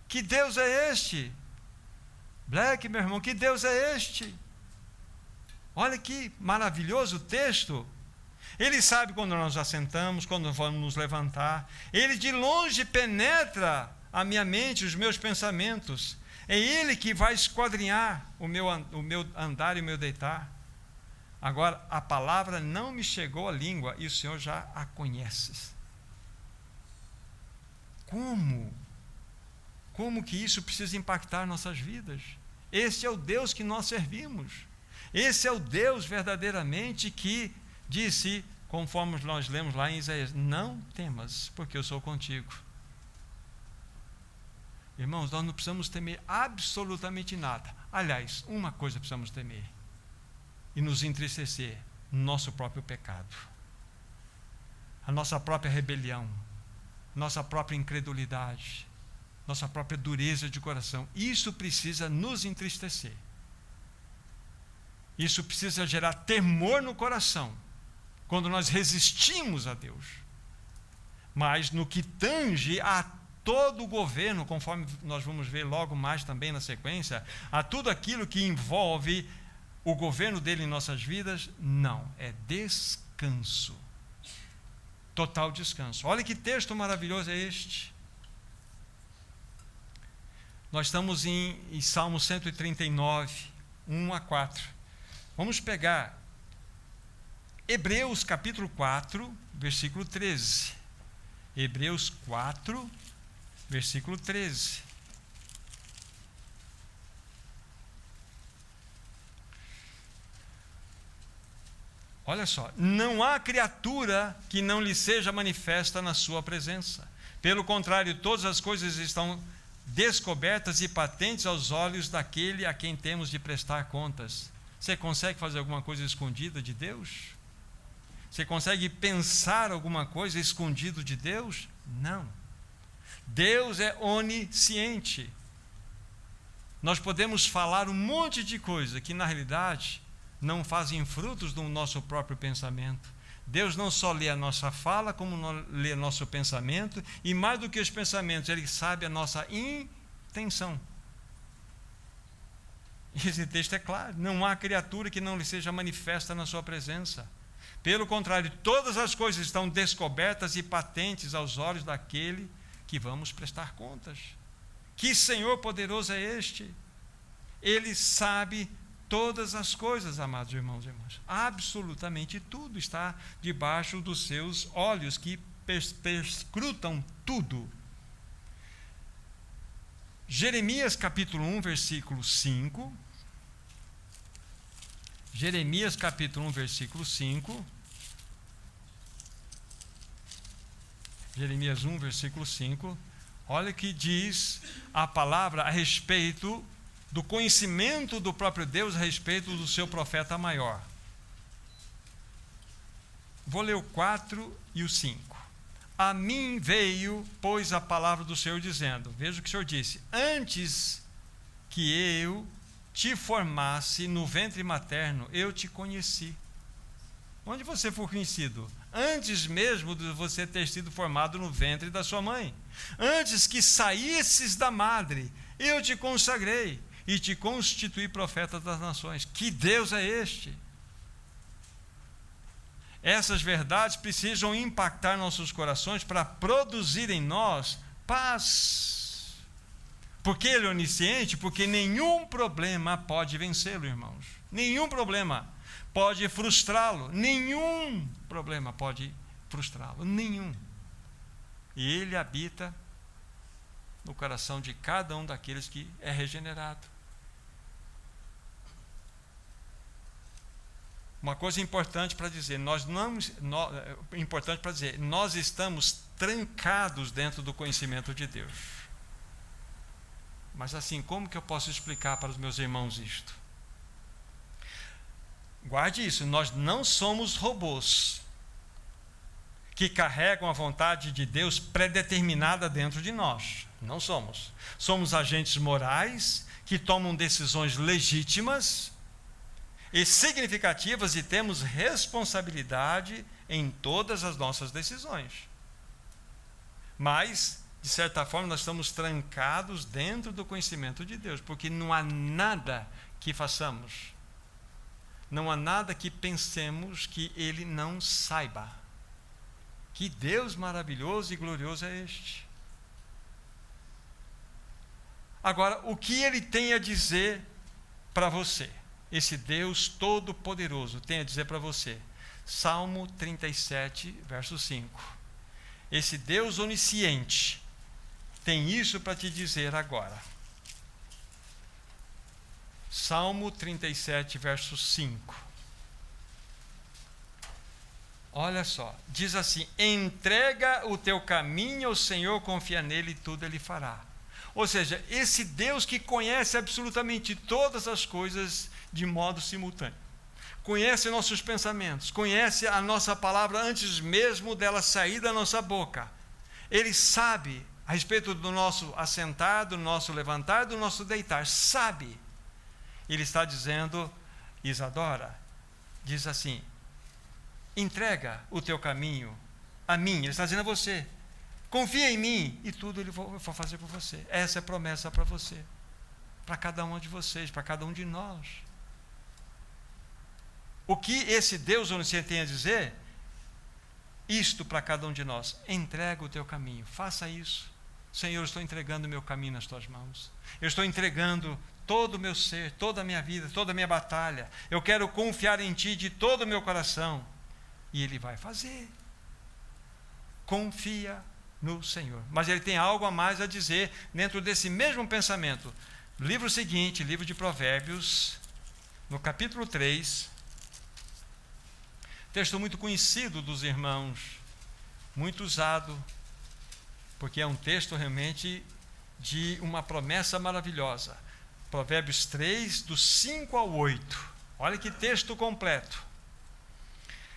Que Deus é este? Black, meu irmão, que Deus é este? Olha que maravilhoso o texto. Ele sabe quando nós assentamos, quando vamos nos levantar. Ele de longe penetra a minha mente, os meus pensamentos. É Ele que vai esquadrinhar o meu andar e o meu deitar. Agora, a palavra não me chegou à língua e o Senhor já a conhece. Como? Como que isso precisa impactar nossas vidas? Esse é o Deus que nós servimos. Esse é o Deus verdadeiramente que disse, conforme nós lemos lá em Isaías: não temas, porque eu sou contigo. Irmãos, nós não precisamos temer absolutamente nada. Aliás, uma coisa precisamos temer: e nos entristecer, nosso próprio pecado, a nossa própria rebelião, nossa própria incredulidade, nossa própria dureza de coração. Isso precisa nos entristecer. Isso precisa gerar temor no coração, quando nós resistimos a Deus. Mas no que tange a todo o governo, conforme nós vamos ver logo mais também na sequência, a tudo aquilo que envolve o governo dele em nossas vidas, não, é descanso. Total descanso. Olha que texto maravilhoso é este. Nós estamos em Salmo 139, 1 a 4. Vamos pegar Hebreus capítulo 4, versículo 13. Hebreus 4, versículo 13. Olha só: não há criatura que não lhe seja manifesta na sua presença. Pelo contrário, todas as coisas estão descobertas e patentes aos olhos daquele a quem temos de prestar contas. Você consegue fazer alguma coisa escondida de Deus? Você consegue pensar alguma coisa escondido de Deus? Não. Deus é onisciente. Nós podemos falar um monte de coisa que na realidade não fazem frutos do nosso próprio pensamento. Deus não só lê a nossa fala, como lê nosso pensamento, e mais do que os pensamentos, Ele sabe a nossa intenção. Esse texto é claro: não há criatura que não lhe seja manifesta na sua presença. Pelo contrário, todas as coisas estão descobertas e patentes aos olhos daquele que vamos prestar contas. Que Senhor poderoso é este? Ele sabe todas as coisas, amados irmãos e irmãs. Absolutamente tudo está debaixo dos seus olhos, que perscrutam tudo. Jeremias capítulo 1, versículo 5. Jeremias capítulo 1, versículo 5. Jeremias 1, versículo 5. Olha que diz a palavra a respeito do conhecimento do próprio Deus, a respeito do seu profeta maior. Vou ler o 4 e o 5. A mim veio, pois, a palavra do Senhor dizendo, veja o que o Senhor disse: antes que eu te formasse no ventre materno, eu te conheci. Onde você foi conhecido? Antes mesmo de você ter sido formado no ventre da sua mãe. Antes que saísses da madre, eu te consagrei e te constituí profeta das nações. Que Deus é este? Essas verdades precisam impactar nossos corações para produzir em nós paz. Porque Ele é onisciente, porque nenhum problema pode vencê-lo, irmãos. Nenhum problema pode frustrá-lo. Nenhum problema pode frustrá-lo. Nenhum. E Ele habita no coração de cada um daqueles que é regenerado. Uma coisa importante para dizer, nós estamos trancados dentro do conhecimento de Deus. Mas assim, como que eu posso explicar para os meus irmãos isto? Guarde isso, nós não somos robôs que carregam a vontade de Deus predeterminada dentro de nós. Não somos. Somos agentes morais que tomam decisões legítimas e significativas e temos responsabilidade em todas as nossas decisões. Mas, de certa forma, nós estamos trancados dentro do conhecimento de Deus, porque não há nada que façamos, não há nada que pensemos que Ele não saiba. Que Deus maravilhoso e glorioso é este. Agora, o que Ele tem a dizer para você? Esse Deus Todo-Poderoso tem a dizer para você. Salmo 37, verso 5. Esse Deus onisciente tem isso para te dizer agora. Salmo 37, verso 5. Olha só, diz assim: entrega o teu caminho ao Senhor, confia nele e tudo ele fará. Ou seja, esse Deus que conhece absolutamente todas as coisas de modo simultâneo. Conhece nossos pensamentos, conhece a nossa palavra antes mesmo dela sair da nossa boca. Ele sabe a respeito do nosso assentar, do nosso levantar, do nosso deitar. Sabe. Ele está dizendo, Isadora, diz assim: entrega o teu caminho a mim. Ele está dizendo a você: confia em mim e tudo eu vou fazer por você. Essa é a promessa para você, para cada um de vocês, para cada um de nós. O que esse Deus onisciente tem a dizer? Isto para cada um de nós: entrega o teu caminho, faça isso. Senhor, eu estou entregando o meu caminho nas tuas mãos. Eu estou entregando todo o meu ser, toda a minha vida, toda a minha batalha. Eu quero confiar em ti de todo o meu coração. E Ele vai fazer. Confia no Senhor. Mas Ele tem algo a mais a dizer dentro desse mesmo pensamento. Livro seguinte, livro de Provérbios, no capítulo 3, texto muito conhecido dos irmãos, muito usado, porque é um texto realmente de uma promessa maravilhosa. Provérbios 3, do 5 ao 8. Olha que texto completo.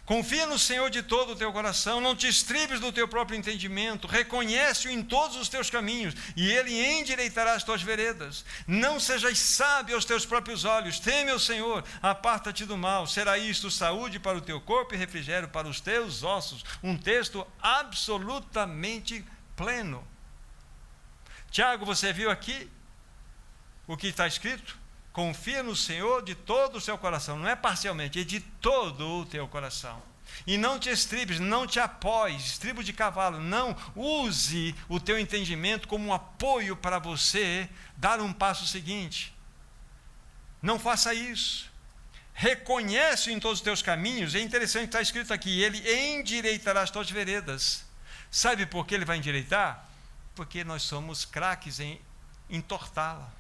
Confia no Senhor de todo o teu coração, não te estribes do teu próprio entendimento, reconhece-o em todos os teus caminhos, e Ele endireitará as tuas veredas. Não sejas sábio aos teus próprios olhos, teme ao Senhor, aparta-te do mal, será isto saúde para o teu corpo e refrigério para os teus ossos. Um texto absolutamente pleno. Tiago, você viu aqui o que está escrito? Confia no Senhor de todo o seu coração, não é parcialmente, é de todo o teu coração. E não te estribes, não te apoies, estribo de cavalo, não use o teu entendimento como um apoio para você dar um passo seguinte. Não faça isso. Reconhece em todos os teus caminhos, é interessante que está escrito aqui, Ele endireitará as tuas veredas. Sabe por que Ele vai endireitar? Porque nós somos craques em entortá-la.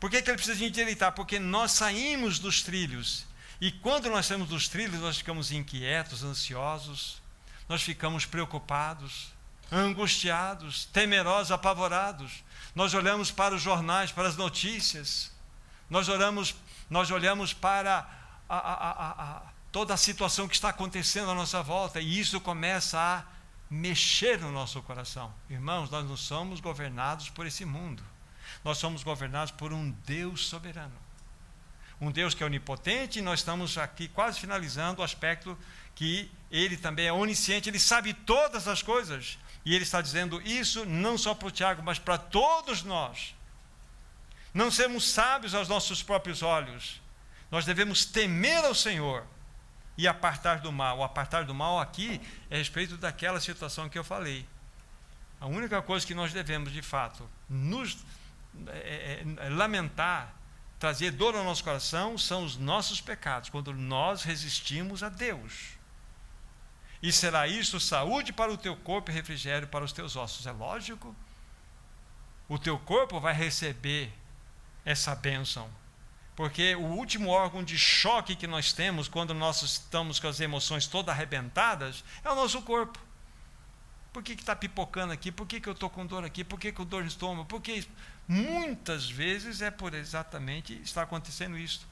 Por que Ele precisa endireitar? Porque nós saímos dos trilhos. E quando nós saímos dos trilhos, nós ficamos inquietos, ansiosos, nós ficamos preocupados, angustiados, temerosos, apavorados. Nós olhamos para os jornais, para as notícias, nós olhamos para toda a situação que está acontecendo à nossa volta, e isso começa a mexer no nosso coração. Irmãos, nós não somos governados por esse mundo. Nós somos governados por um Deus soberano. Um Deus que é onipotente, e nós estamos aqui quase finalizando o aspecto que Ele também é onisciente, Ele sabe todas as coisas. E Ele está dizendo isso não só para o Tiago, mas para todos nós. Não sermos sábios aos nossos próprios olhos. Nós devemos temer ao Senhor e apartar do mal. O apartar do mal aqui é a respeito daquela situação que eu falei. A única coisa que nós devemos, de fato, nos lamentar, trazer dor ao nosso coração, são os nossos pecados, quando nós resistimos a Deus. E será isso saúde para o teu corpo e refrigério para os teus ossos. É lógico o teu corpo vai receber essa bênção. Porque o último órgão de choque que nós temos quando nós estamos com as emoções todas arrebentadas é o nosso corpo. Por que está pipocando aqui? Por que eu estou com dor aqui? Por que eu dor no estômago? Porque muitas vezes é por exatamente está acontecendo isso.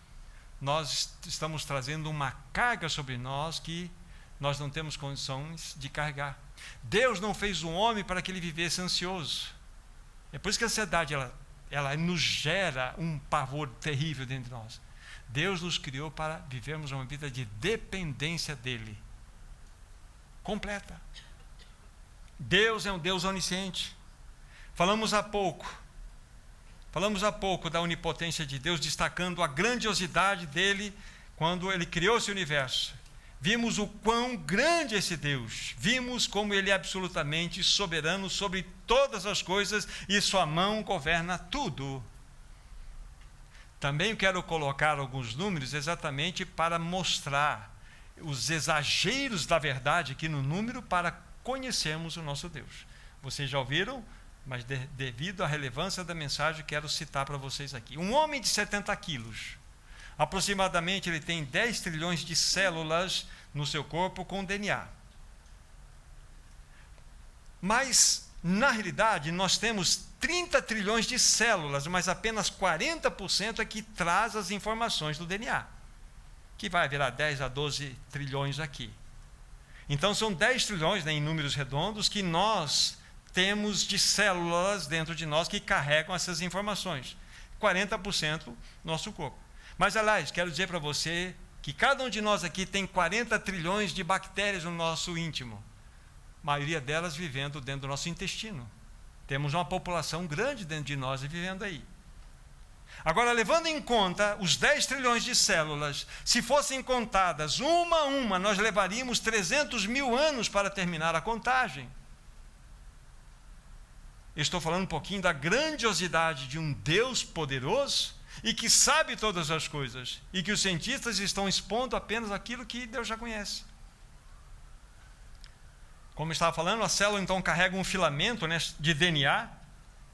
Nós estamos trazendo uma carga sobre nós que nós não temos condições de carregar. Deus não fez o homem para que ele vivesse ansioso. É por isso que a ansiedade ela nos gera um pavor terrível dentro de nós. Deus nos criou para vivermos uma vida de dependência dele, completa. Deus é um Deus onisciente. Falamos há pouco da onipotência de Deus, destacando a grandiosidade dele quando ele criou esse universo. Vimos o quão grande é esse Deus. Vimos como ele é absolutamente soberano sobre todas as coisas e sua mão governa tudo. Também quero colocar alguns números exatamente para mostrar os exageros da verdade aqui no número para conhecermos o nosso Deus. Vocês já ouviram, mas devido à relevância da mensagem, quero citar para vocês aqui. Um homem de 70 quilos, aproximadamente ele tem 10 trilhões de células no seu corpo com DNA. Mas, na realidade, nós temos 30 trilhões de células, mas apenas 40% é que traz as informações do DNA, que vai virar 10 a 12 trilhões aqui. Então, são 10 trilhões, né, em números redondos, que nós temos de células dentro de nós que carregam essas informações. 40% nosso corpo. Mas, aliás, quero dizer para você que cada um de nós aqui tem 40 trilhões de bactérias no nosso íntimo. A maioria delas vivendo dentro do nosso intestino. Temos uma população grande dentro de nós vivendo aí. Agora, levando em conta os 10 trilhões de células, se fossem contadas uma a uma, nós levaríamos 300 mil anos para terminar a contagem. Estou falando um pouquinho da grandiosidade de um Deus poderoso e que sabe todas as coisas, e que os cientistas estão expondo apenas aquilo que Deus já conhece. Como eu estava falando, a célula então carrega um filamento, né, de DNA,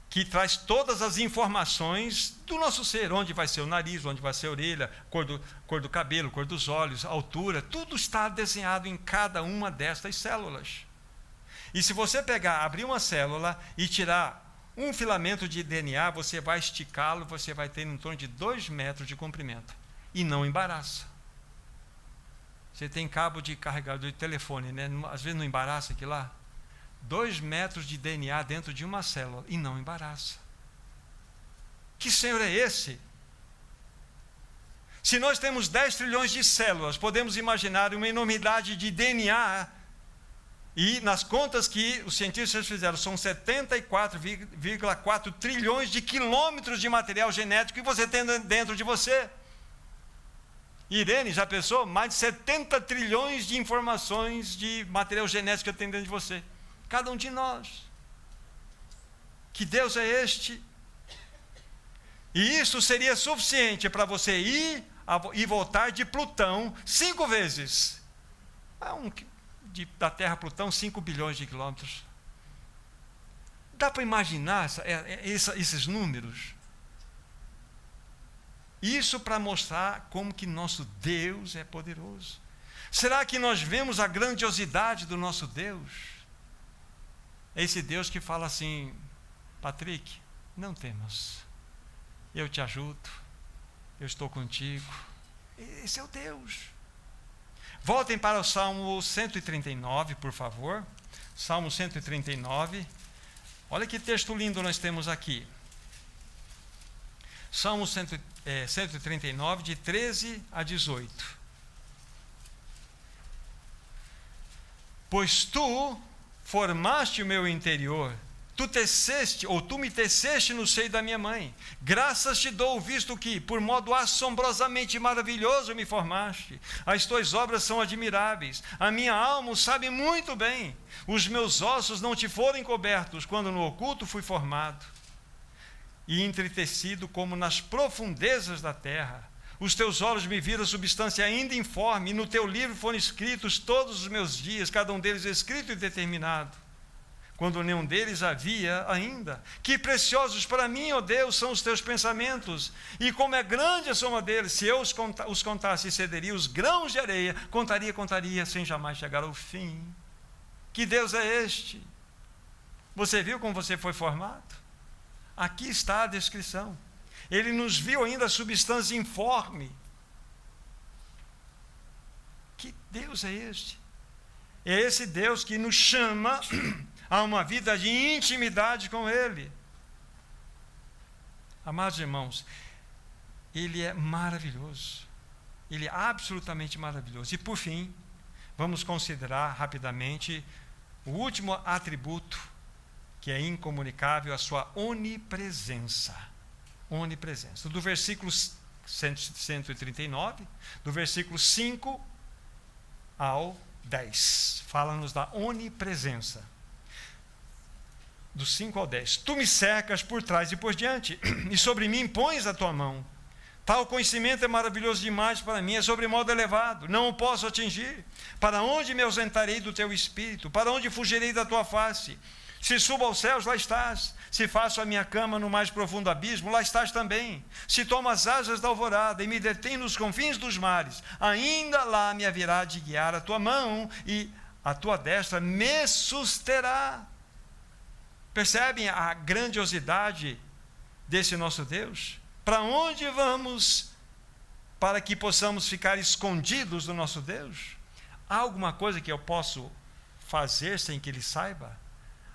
que traz todas as informações do nosso ser, onde vai ser o nariz, onde vai ser a orelha, cor do cabelo, cor dos olhos, altura, tudo está desenhado em cada uma destas células. E se você abrir uma célula e tirar um filamento de DNA, você vai esticá-lo, você vai ter em torno de 2 metros de comprimento. E não embaraça. Você tem cabo de carregador de telefone, né? Às vezes não embaraça aquilo lá. 2 metros de DNA dentro de uma célula e não embaraça. Que Senhor é esse? Se nós temos 10 trilhões de células, podemos imaginar uma enormidade de DNA. E nas contas que os cientistas fizeram, são 74,4 trilhões de quilômetros de material genético que você tem dentro de você. Irene, já pensou? Mais de 70 trilhões de informações de material genético que tem dentro de você. Cada um de nós. Que Deus é este? E isso seria suficiente para você ir e voltar de Plutão 5 vezes. Da Terra a Plutão, 5 bilhões de quilômetros. Dá para imaginar esses números? Isso para mostrar como que nosso Deus é poderoso. Será que nós vemos a grandiosidade do nosso Deus? É esse Deus que fala assim: Patrick, não temas, eu te ajudo, eu estou contigo. Esse é o Deus. Voltem para o Salmo 139, por favor. Salmo 139. Olha que texto lindo nós temos aqui. Salmo 139, de 13 a 18. Pois tu formaste o meu interior, tu me teceste no seio da minha mãe. Graças te dou, visto que, por modo assombrosamente maravilhoso me formaste. As tuas obras são admiráveis. A minha alma o sabe muito bem. Os meus ossos não te foram encobertos, quando no oculto fui formado e entretecido como nas profundezas da terra. Os teus olhos me viram substância ainda informe, e no teu livro foram escritos todos os meus dias, cada um deles escrito e determinado. quando nenhum deles havia ainda. Que preciosos para mim, ó Deus, são os teus pensamentos, e como é grande a soma deles. Se eu os contasse, excederia os grãos de areia. Contaria, sem jamais chegar ao fim. Que Deus é este? Você viu como você foi formado? Aqui está a descrição. Ele nos viu ainda a substância informe. Que Deus é este? É esse Deus que nos chama a uma vida de intimidade com Ele. Amados irmãos, Ele é maravilhoso. Ele é absolutamente maravilhoso. E por fim, vamos considerar rapidamente o último atributo, que é incomunicável, a sua onipresença. Onipresença. Do versículo 139, do versículo 5 ao 10. Fala-nos da onipresença. Do 5 ao 10. Tu me cercas por trás e por diante, e sobre mim pões a tua mão. Tal conhecimento é maravilhoso demais para mim, é sobremodo elevado, não o posso atingir. Para onde me ausentarei do teu espírito? Para onde fugirei da tua face? Se subo aos céus, lá estás. Se faço a minha cama no mais profundo abismo, lá estás também. Se tomo as asas da alvorada e me detém nos confins dos mares, ainda lá me haverá de guiar a tua mão, e a tua destra me susterá. Percebem a grandiosidade desse nosso Deus? Para onde vamos para que possamos ficar escondidos do nosso Deus? Há alguma coisa que eu posso fazer sem que Ele saiba?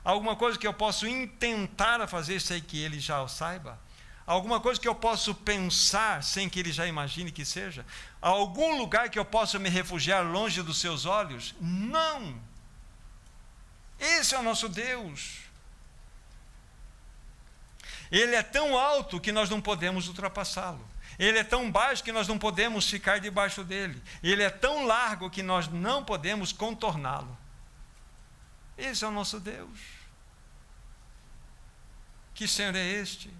Alguma coisa que eu posso intentar fazer sem que Ele já o saiba? Alguma coisa que eu posso pensar sem que Ele já imagine que seja? Algum lugar que eu possa me refugiar longe dos seus olhos? Não! Esse é o nosso Deus. Ele é tão alto que nós não podemos ultrapassá-lo. Ele é tão baixo que nós não podemos ficar debaixo dele. Ele é tão largo que nós não podemos contorná-lo. Esse é o nosso Deus. Que Senhor é este?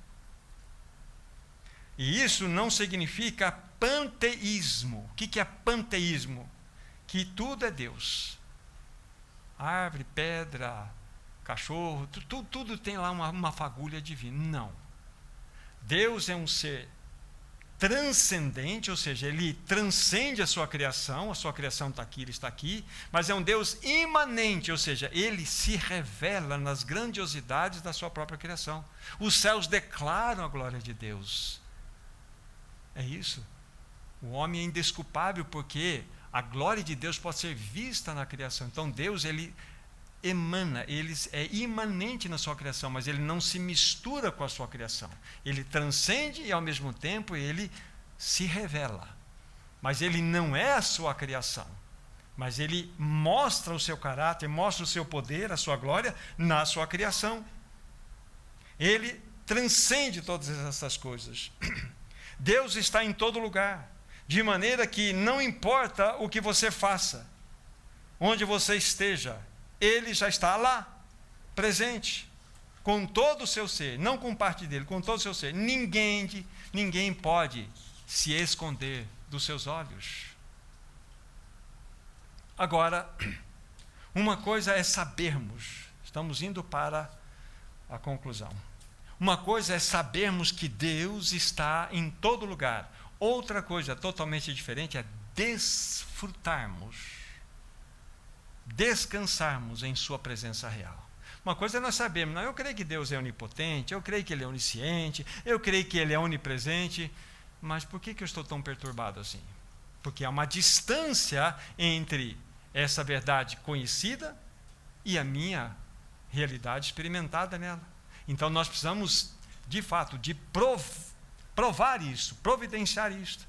E isso não significa panteísmo. O que é panteísmo? Que tudo é Deus. Árvore, pedra, cachorro, tudo tem lá uma fagulha divina. Não. Deus é um ser transcendente, ou seja, Ele transcende a sua criação está aqui, Ele está aqui, mas é um Deus imanente, ou seja, Ele se revela nas grandiosidades da sua própria criação. Os céus declaram a glória de Deus. É isso. O homem é indesculpável porque a glória de Deus pode ser vista na criação. Então Deus, Ele emana, Ele é imanente na sua criação, mas Ele não se mistura com a sua criação. Ele transcende e ao mesmo tempo Ele se revela. Mas Ele não é a sua criação, mas Ele mostra o seu caráter, mostra o seu poder, a sua glória na sua criação. Ele transcende todas essas coisas. Deus está em todo lugar, de maneira que não importa o que você faça, onde você esteja, Ele já está lá, presente, com todo o seu ser, não com parte dele, com todo o seu ser. Ninguém pode se esconder dos seus olhos. Agora, uma coisa é sabermos, estamos indo para a conclusão. Uma coisa é sabermos que Deus está em todo lugar. Outra coisa totalmente diferente é desfrutarmos, descansarmos em sua presença real. Uma coisa é nós sabermos, não, eu creio que Deus é onipotente, eu creio que Ele é onisciente, eu creio que Ele é onipresente, mas por que eu estou tão perturbado assim? Porque há uma distância entre essa verdade conhecida e a minha realidade experimentada nela. Então nós precisamos, de fato, de provar isso, providenciar isto.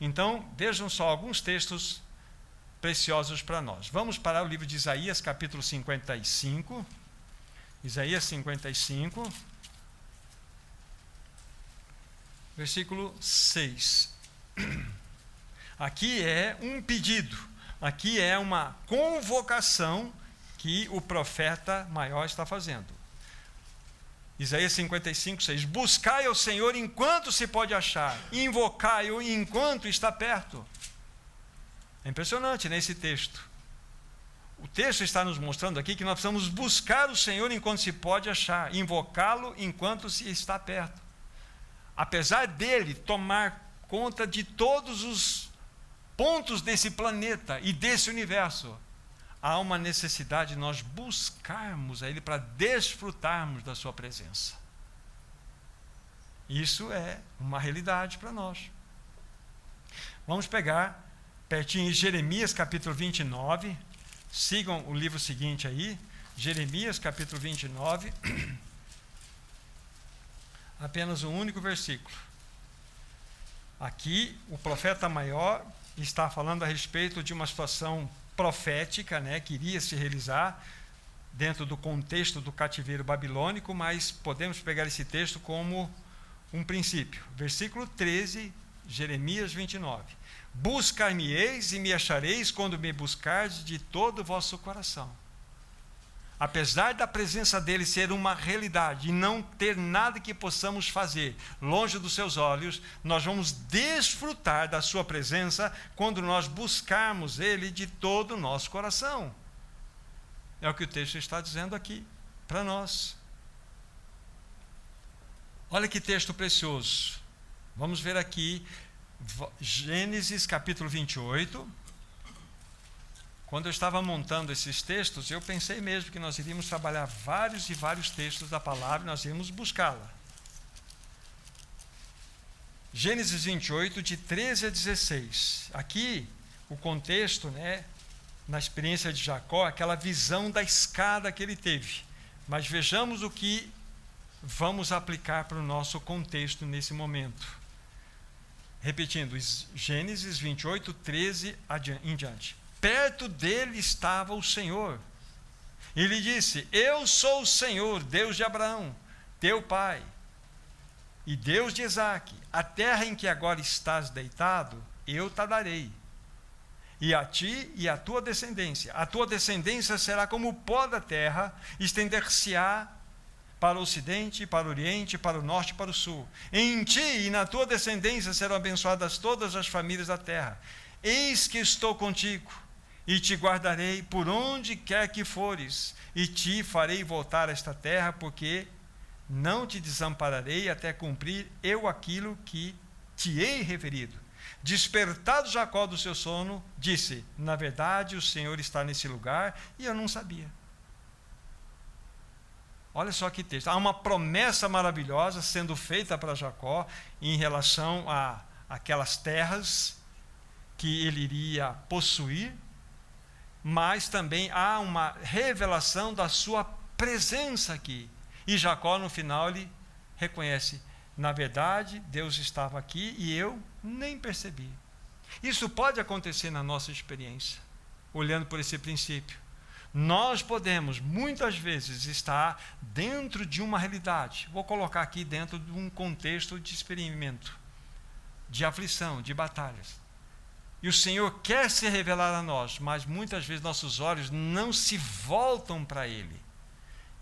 Então, vejam só alguns textos preciosos para nós. Vamos para o livro de Isaías, capítulo 55. Isaías 55, versículo 6. Aqui é um pedido, aqui é uma convocação que o profeta maior está fazendo. Isaías 55, 6. Buscai ao Senhor enquanto se pode achar, invocai-o enquanto está perto. É impressionante nesse texto. o texto está nos mostrando aqui que nós precisamos buscar o Senhor enquanto se pode achar, invocá-lo enquanto se está perto. Apesar dele tomar conta de todos os pontos desse planeta e desse universo, há uma necessidade de nós buscarmos a Ele para desfrutarmos da sua presença. Isso é uma realidade para nós. Vamos pegar pertinho de Jeremias capítulo 29. Sigam o livro seguinte aí, Jeremias capítulo 29. Apenas um único versículo. Aqui o profeta maior está falando a respeito de uma situação profética, que iria se realizar dentro do contexto do cativeiro babilônico, mas podemos pegar esse texto como um princípio. Versículo 13, Jeremias 29. Buscar-me-eis e me achareis quando me buscardes de todo o vosso coração. Apesar da presença dele ser uma realidade e não ter nada que possamos fazer longe dos seus olhos, nós vamos desfrutar da sua presença quando nós buscarmos ele de todo o nosso coração. É o que o texto está dizendo aqui para nós. Olha que texto precioso. Vamos ver aqui Gênesis capítulo 28. Quando eu estava montando esses textos, eu pensei mesmo que nós iríamos trabalhar vários e vários textos da palavra e nós iríamos buscá-la. Gênesis 28, de 13 a 16. Aqui, o contexto, na experiência de Jacó, aquela visão da escada que ele teve. Mas vejamos o que vamos aplicar para o nosso contexto nesse momento. Repetindo, Gênesis 28, 13 em diante. Perto dele estava o Senhor. Ele disse: Eu sou o Senhor, Deus de Abraão, teu pai, e Deus de Isaque. A terra em que agora estás deitado, eu te darei. E a ti e a tua descendência. A tua descendência será como o pó da terra, estender-se-á para o ocidente, para o oriente, para o norte e para o sul. Em ti e na tua descendência serão abençoadas todas as famílias da terra. Eis que estou contigo, e te guardarei por onde quer que fores, e te farei voltar a esta terra, porque não te desampararei até cumprir eu aquilo que te hei referido. Despertado Jacó do seu sono, disse: Na verdade, o Senhor está nesse lugar, e eu não sabia. Olha só que texto. Há uma promessa maravilhosa sendo feita para Jacó em relação a aquelas terras que ele iria possuir, mas também há uma revelação da sua presença aqui. E Jacó, no final, ele reconhece: na verdade, Deus estava aqui e eu nem percebi. Isso pode acontecer na nossa experiência, olhando por esse princípio. Nós podemos, muitas vezes, estar dentro de uma realidade. Vou colocar aqui dentro de um contexto de experimento, de aflição, de batalhas. E o Senhor quer se revelar a nós, mas muitas vezes nossos olhos não se voltam para Ele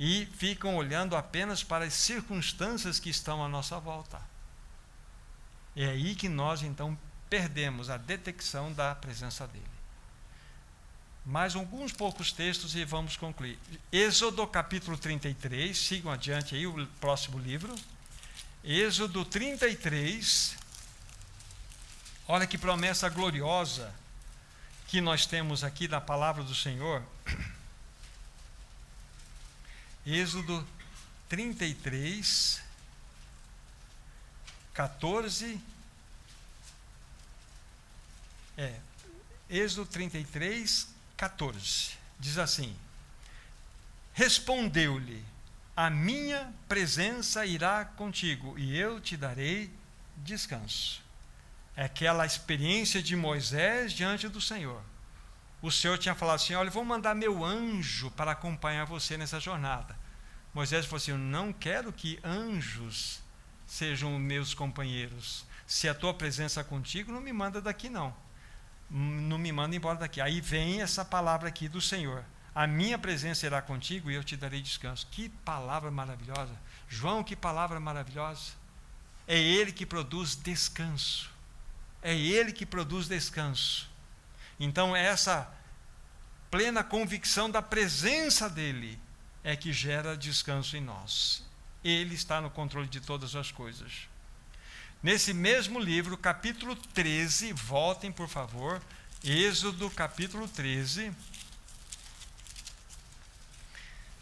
e ficam olhando apenas para as circunstâncias que estão à nossa volta. É aí que nós, então, perdemos a detecção da presença dEle. Mais alguns poucos textos e vamos concluir. Êxodo capítulo 33, sigam adiante aí o próximo livro. Êxodo 33, olha que promessa gloriosa que nós temos aqui na palavra do Senhor. Êxodo 33, 14. Êxodo 33, 14. Diz assim: Respondeu-lhe: A minha presença irá contigo, e eu te darei descanso. É aquela experiência de Moisés diante do Senhor. O Senhor tinha falado assim: olha, eu vou mandar meu anjo para acompanhar você nessa jornada. Moisés falou assim: eu não quero que anjos sejam meus companheiros. Se a tua presença é contigo, não me manda daqui não. Não me manda embora daqui. Aí vem essa palavra aqui do Senhor: a minha presença irá contigo e eu te darei descanso. Que palavra maravilhosa. João, que palavra maravilhosa. É Ele que produz descanso. É Ele que produz descanso. Então essa plena convicção da presença dele é que gera descanso em nós. Ele está no controle de todas as coisas. Nesse mesmo livro, capítulo 13, voltem por favor, Êxodo capítulo 13,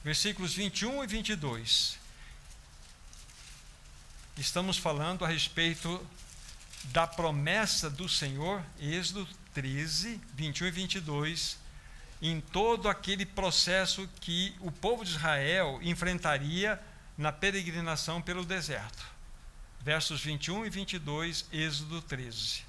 versículos 21 e 22. Estamos falando a respeito da promessa do Senhor, Êxodo 13, 21 e 22, em todo aquele processo que o povo de Israel enfrentaria na peregrinação pelo deserto. Versos 21 e 22, Êxodo 13.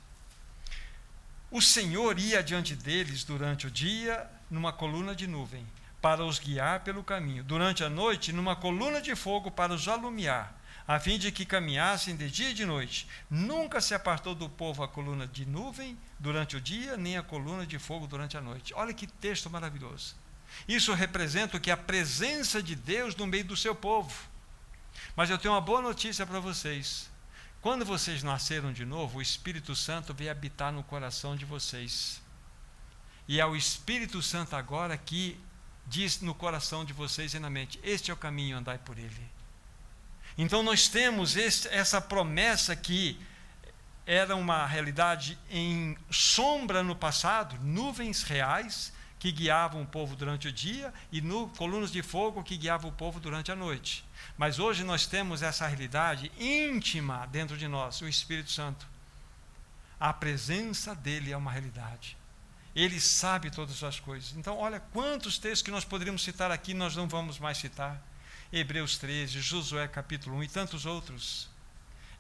O Senhor ia adiante deles durante o dia numa coluna de nuvem, para os guiar pelo caminho. Durante a noite, numa coluna de fogo para os alumiar, a fim de que caminhassem de dia e de noite. Nunca se apartou do povo a coluna de nuvem durante o dia, nem a coluna de fogo durante a noite. Olha que texto maravilhoso. Isso representa o que? A presença de Deus no meio do seu povo. Mas eu tenho uma boa notícia para vocês. Quando vocês nasceram de novo, o Espírito Santo veio habitar no coração de vocês. E é o Espírito Santo agora que diz no coração de vocês e na mente: este é o caminho, andai por ele. Então nós temos essa promessa que era uma realidade em sombra no passado, nuvens reais que guiavam o povo durante o dia e colunas de fogo que guiavam o povo durante a noite. Mas hoje nós temos essa realidade íntima dentro de nós, o Espírito Santo. A presença dele é uma realidade. Ele sabe todas as coisas. Então, olha quantos textos que nós poderíamos citar aqui, nós não vamos mais citar. Hebreus 13, Josué capítulo 1 e tantos outros.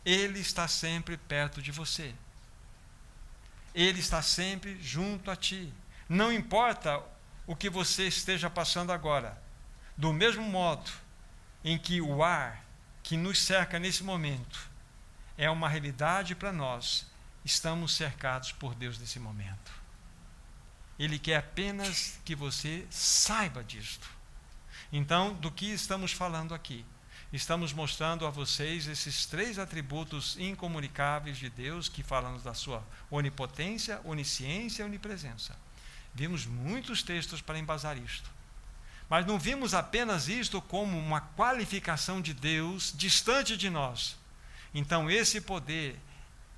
Ele está sempre perto de você. Ele está sempre junto a ti. Não importa o que você esteja passando agora. Do mesmo modo em que o ar que nos cerca nesse momento é uma realidade para nós, estamos cercados por Deus nesse momento. Ele quer apenas que você saiba disto. Então, do que estamos falando aqui? Estamos mostrando a vocês esses 3 atributos incomunicáveis de Deus que falam da sua onipotência, onisciência e onipresença. Vimos muitos textos para embasar isto. Mas não vimos apenas isto como uma qualificação de Deus distante de nós. Então, esse poder,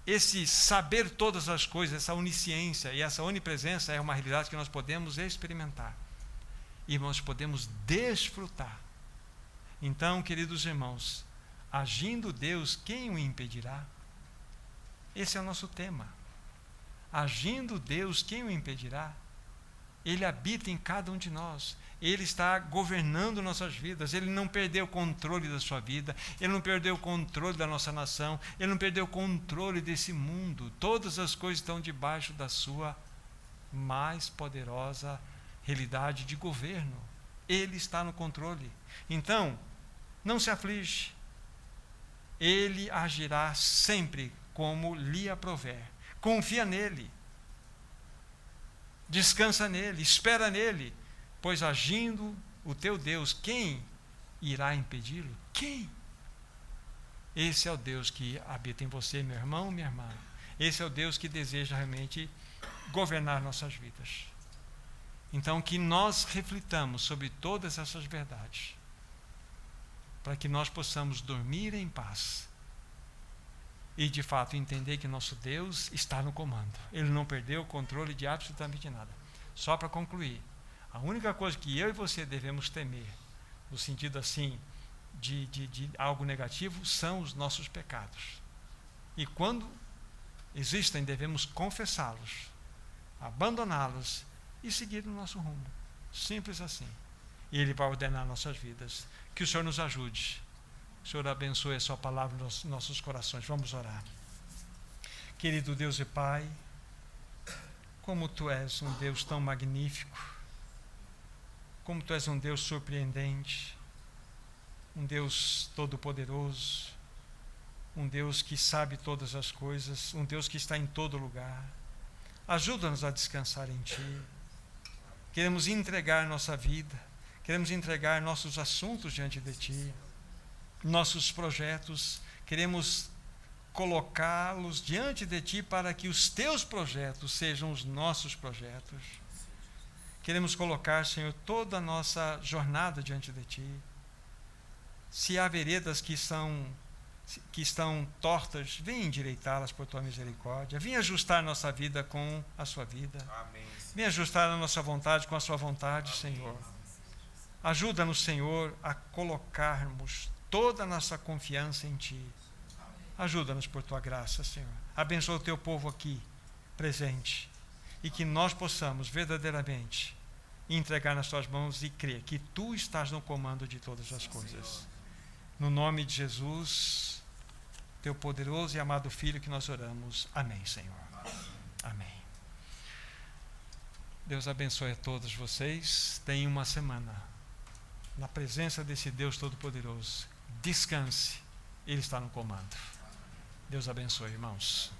esse saber todas as coisas, essa onisciência e essa onipresença é uma realidade que nós podemos experimentar. E nós podemos desfrutar. Então, queridos irmãos, agindo Deus, quem o impedirá? Esse é o nosso tema. Agindo Deus, quem o impedirá? Ele habita em cada um de nós. Ele está governando nossas vidas. Ele não perdeu o controle da sua vida. Ele não perdeu o controle da nossa nação. Ele não perdeu o controle desse mundo. Todas as coisas estão debaixo da sua mais poderosa realidade de governo. Ele está no controle. Então, não se aflige. Ele agirá sempre como lhe aprouver. Confia nele. Descansa nele, espera nele, pois agindo o teu Deus, quem irá impedi-lo? Quem? Esse é o Deus que habita em você, meu irmão, minha irmã. Esse é o Deus que deseja realmente governar nossas vidas. Então, que nós reflitamos sobre todas essas verdades, para que nós possamos dormir em paz e, de fato, entender que nosso Deus está no comando. Ele não perdeu o controle de absolutamente nada. Só para concluir, a única coisa que eu e você devemos temer, no sentido assim, de algo negativo, são os nossos pecados. E quando existem, devemos confessá-los, abandoná-los e seguir o nosso rumo. Simples assim. E Ele vai ordenar nossas vidas. Que o Senhor nos ajude. O Senhor abençoe a sua palavra nos nossos corações. Vamos orar. Querido Deus e Pai, como Tu és um Deus tão magnífico, como Tu és um Deus surpreendente, um Deus todo-poderoso, um Deus que sabe todas as coisas, um Deus que está em todo lugar. Ajuda-nos a descansar em Ti. Queremos entregar nossa vida, queremos entregar nossos assuntos diante de Ti, nossos projetos, queremos colocá-los diante de Ti para que os Teus projetos sejam os nossos projetos. Queremos colocar, Senhor, toda a nossa jornada diante de Ti. Se há veredas que estão tortas, vem endireitá-las por Tua misericórdia. Vem ajustar nossa vida com a Sua vida. Amém. Vem ajustar a nossa vontade com a Sua vontade, Amém. Senhor. Ajuda-nos, Senhor, a colocarmos toda a nossa confiança em Ti. Ajuda-nos por Tua graça, Senhor. Abençoa o Teu povo aqui, presente. E que nós possamos verdadeiramente entregar nas Tuas mãos e crer que Tu estás no comando de todas as coisas. No nome de Jesus, Teu poderoso e amado Filho, que nós oramos. Amém, Senhor. Amém. Deus abençoe a todos vocês. Tenham uma semana na presença desse Deus Todo-Poderoso. Descanse, Ele está no comando. Deus abençoe, irmãos.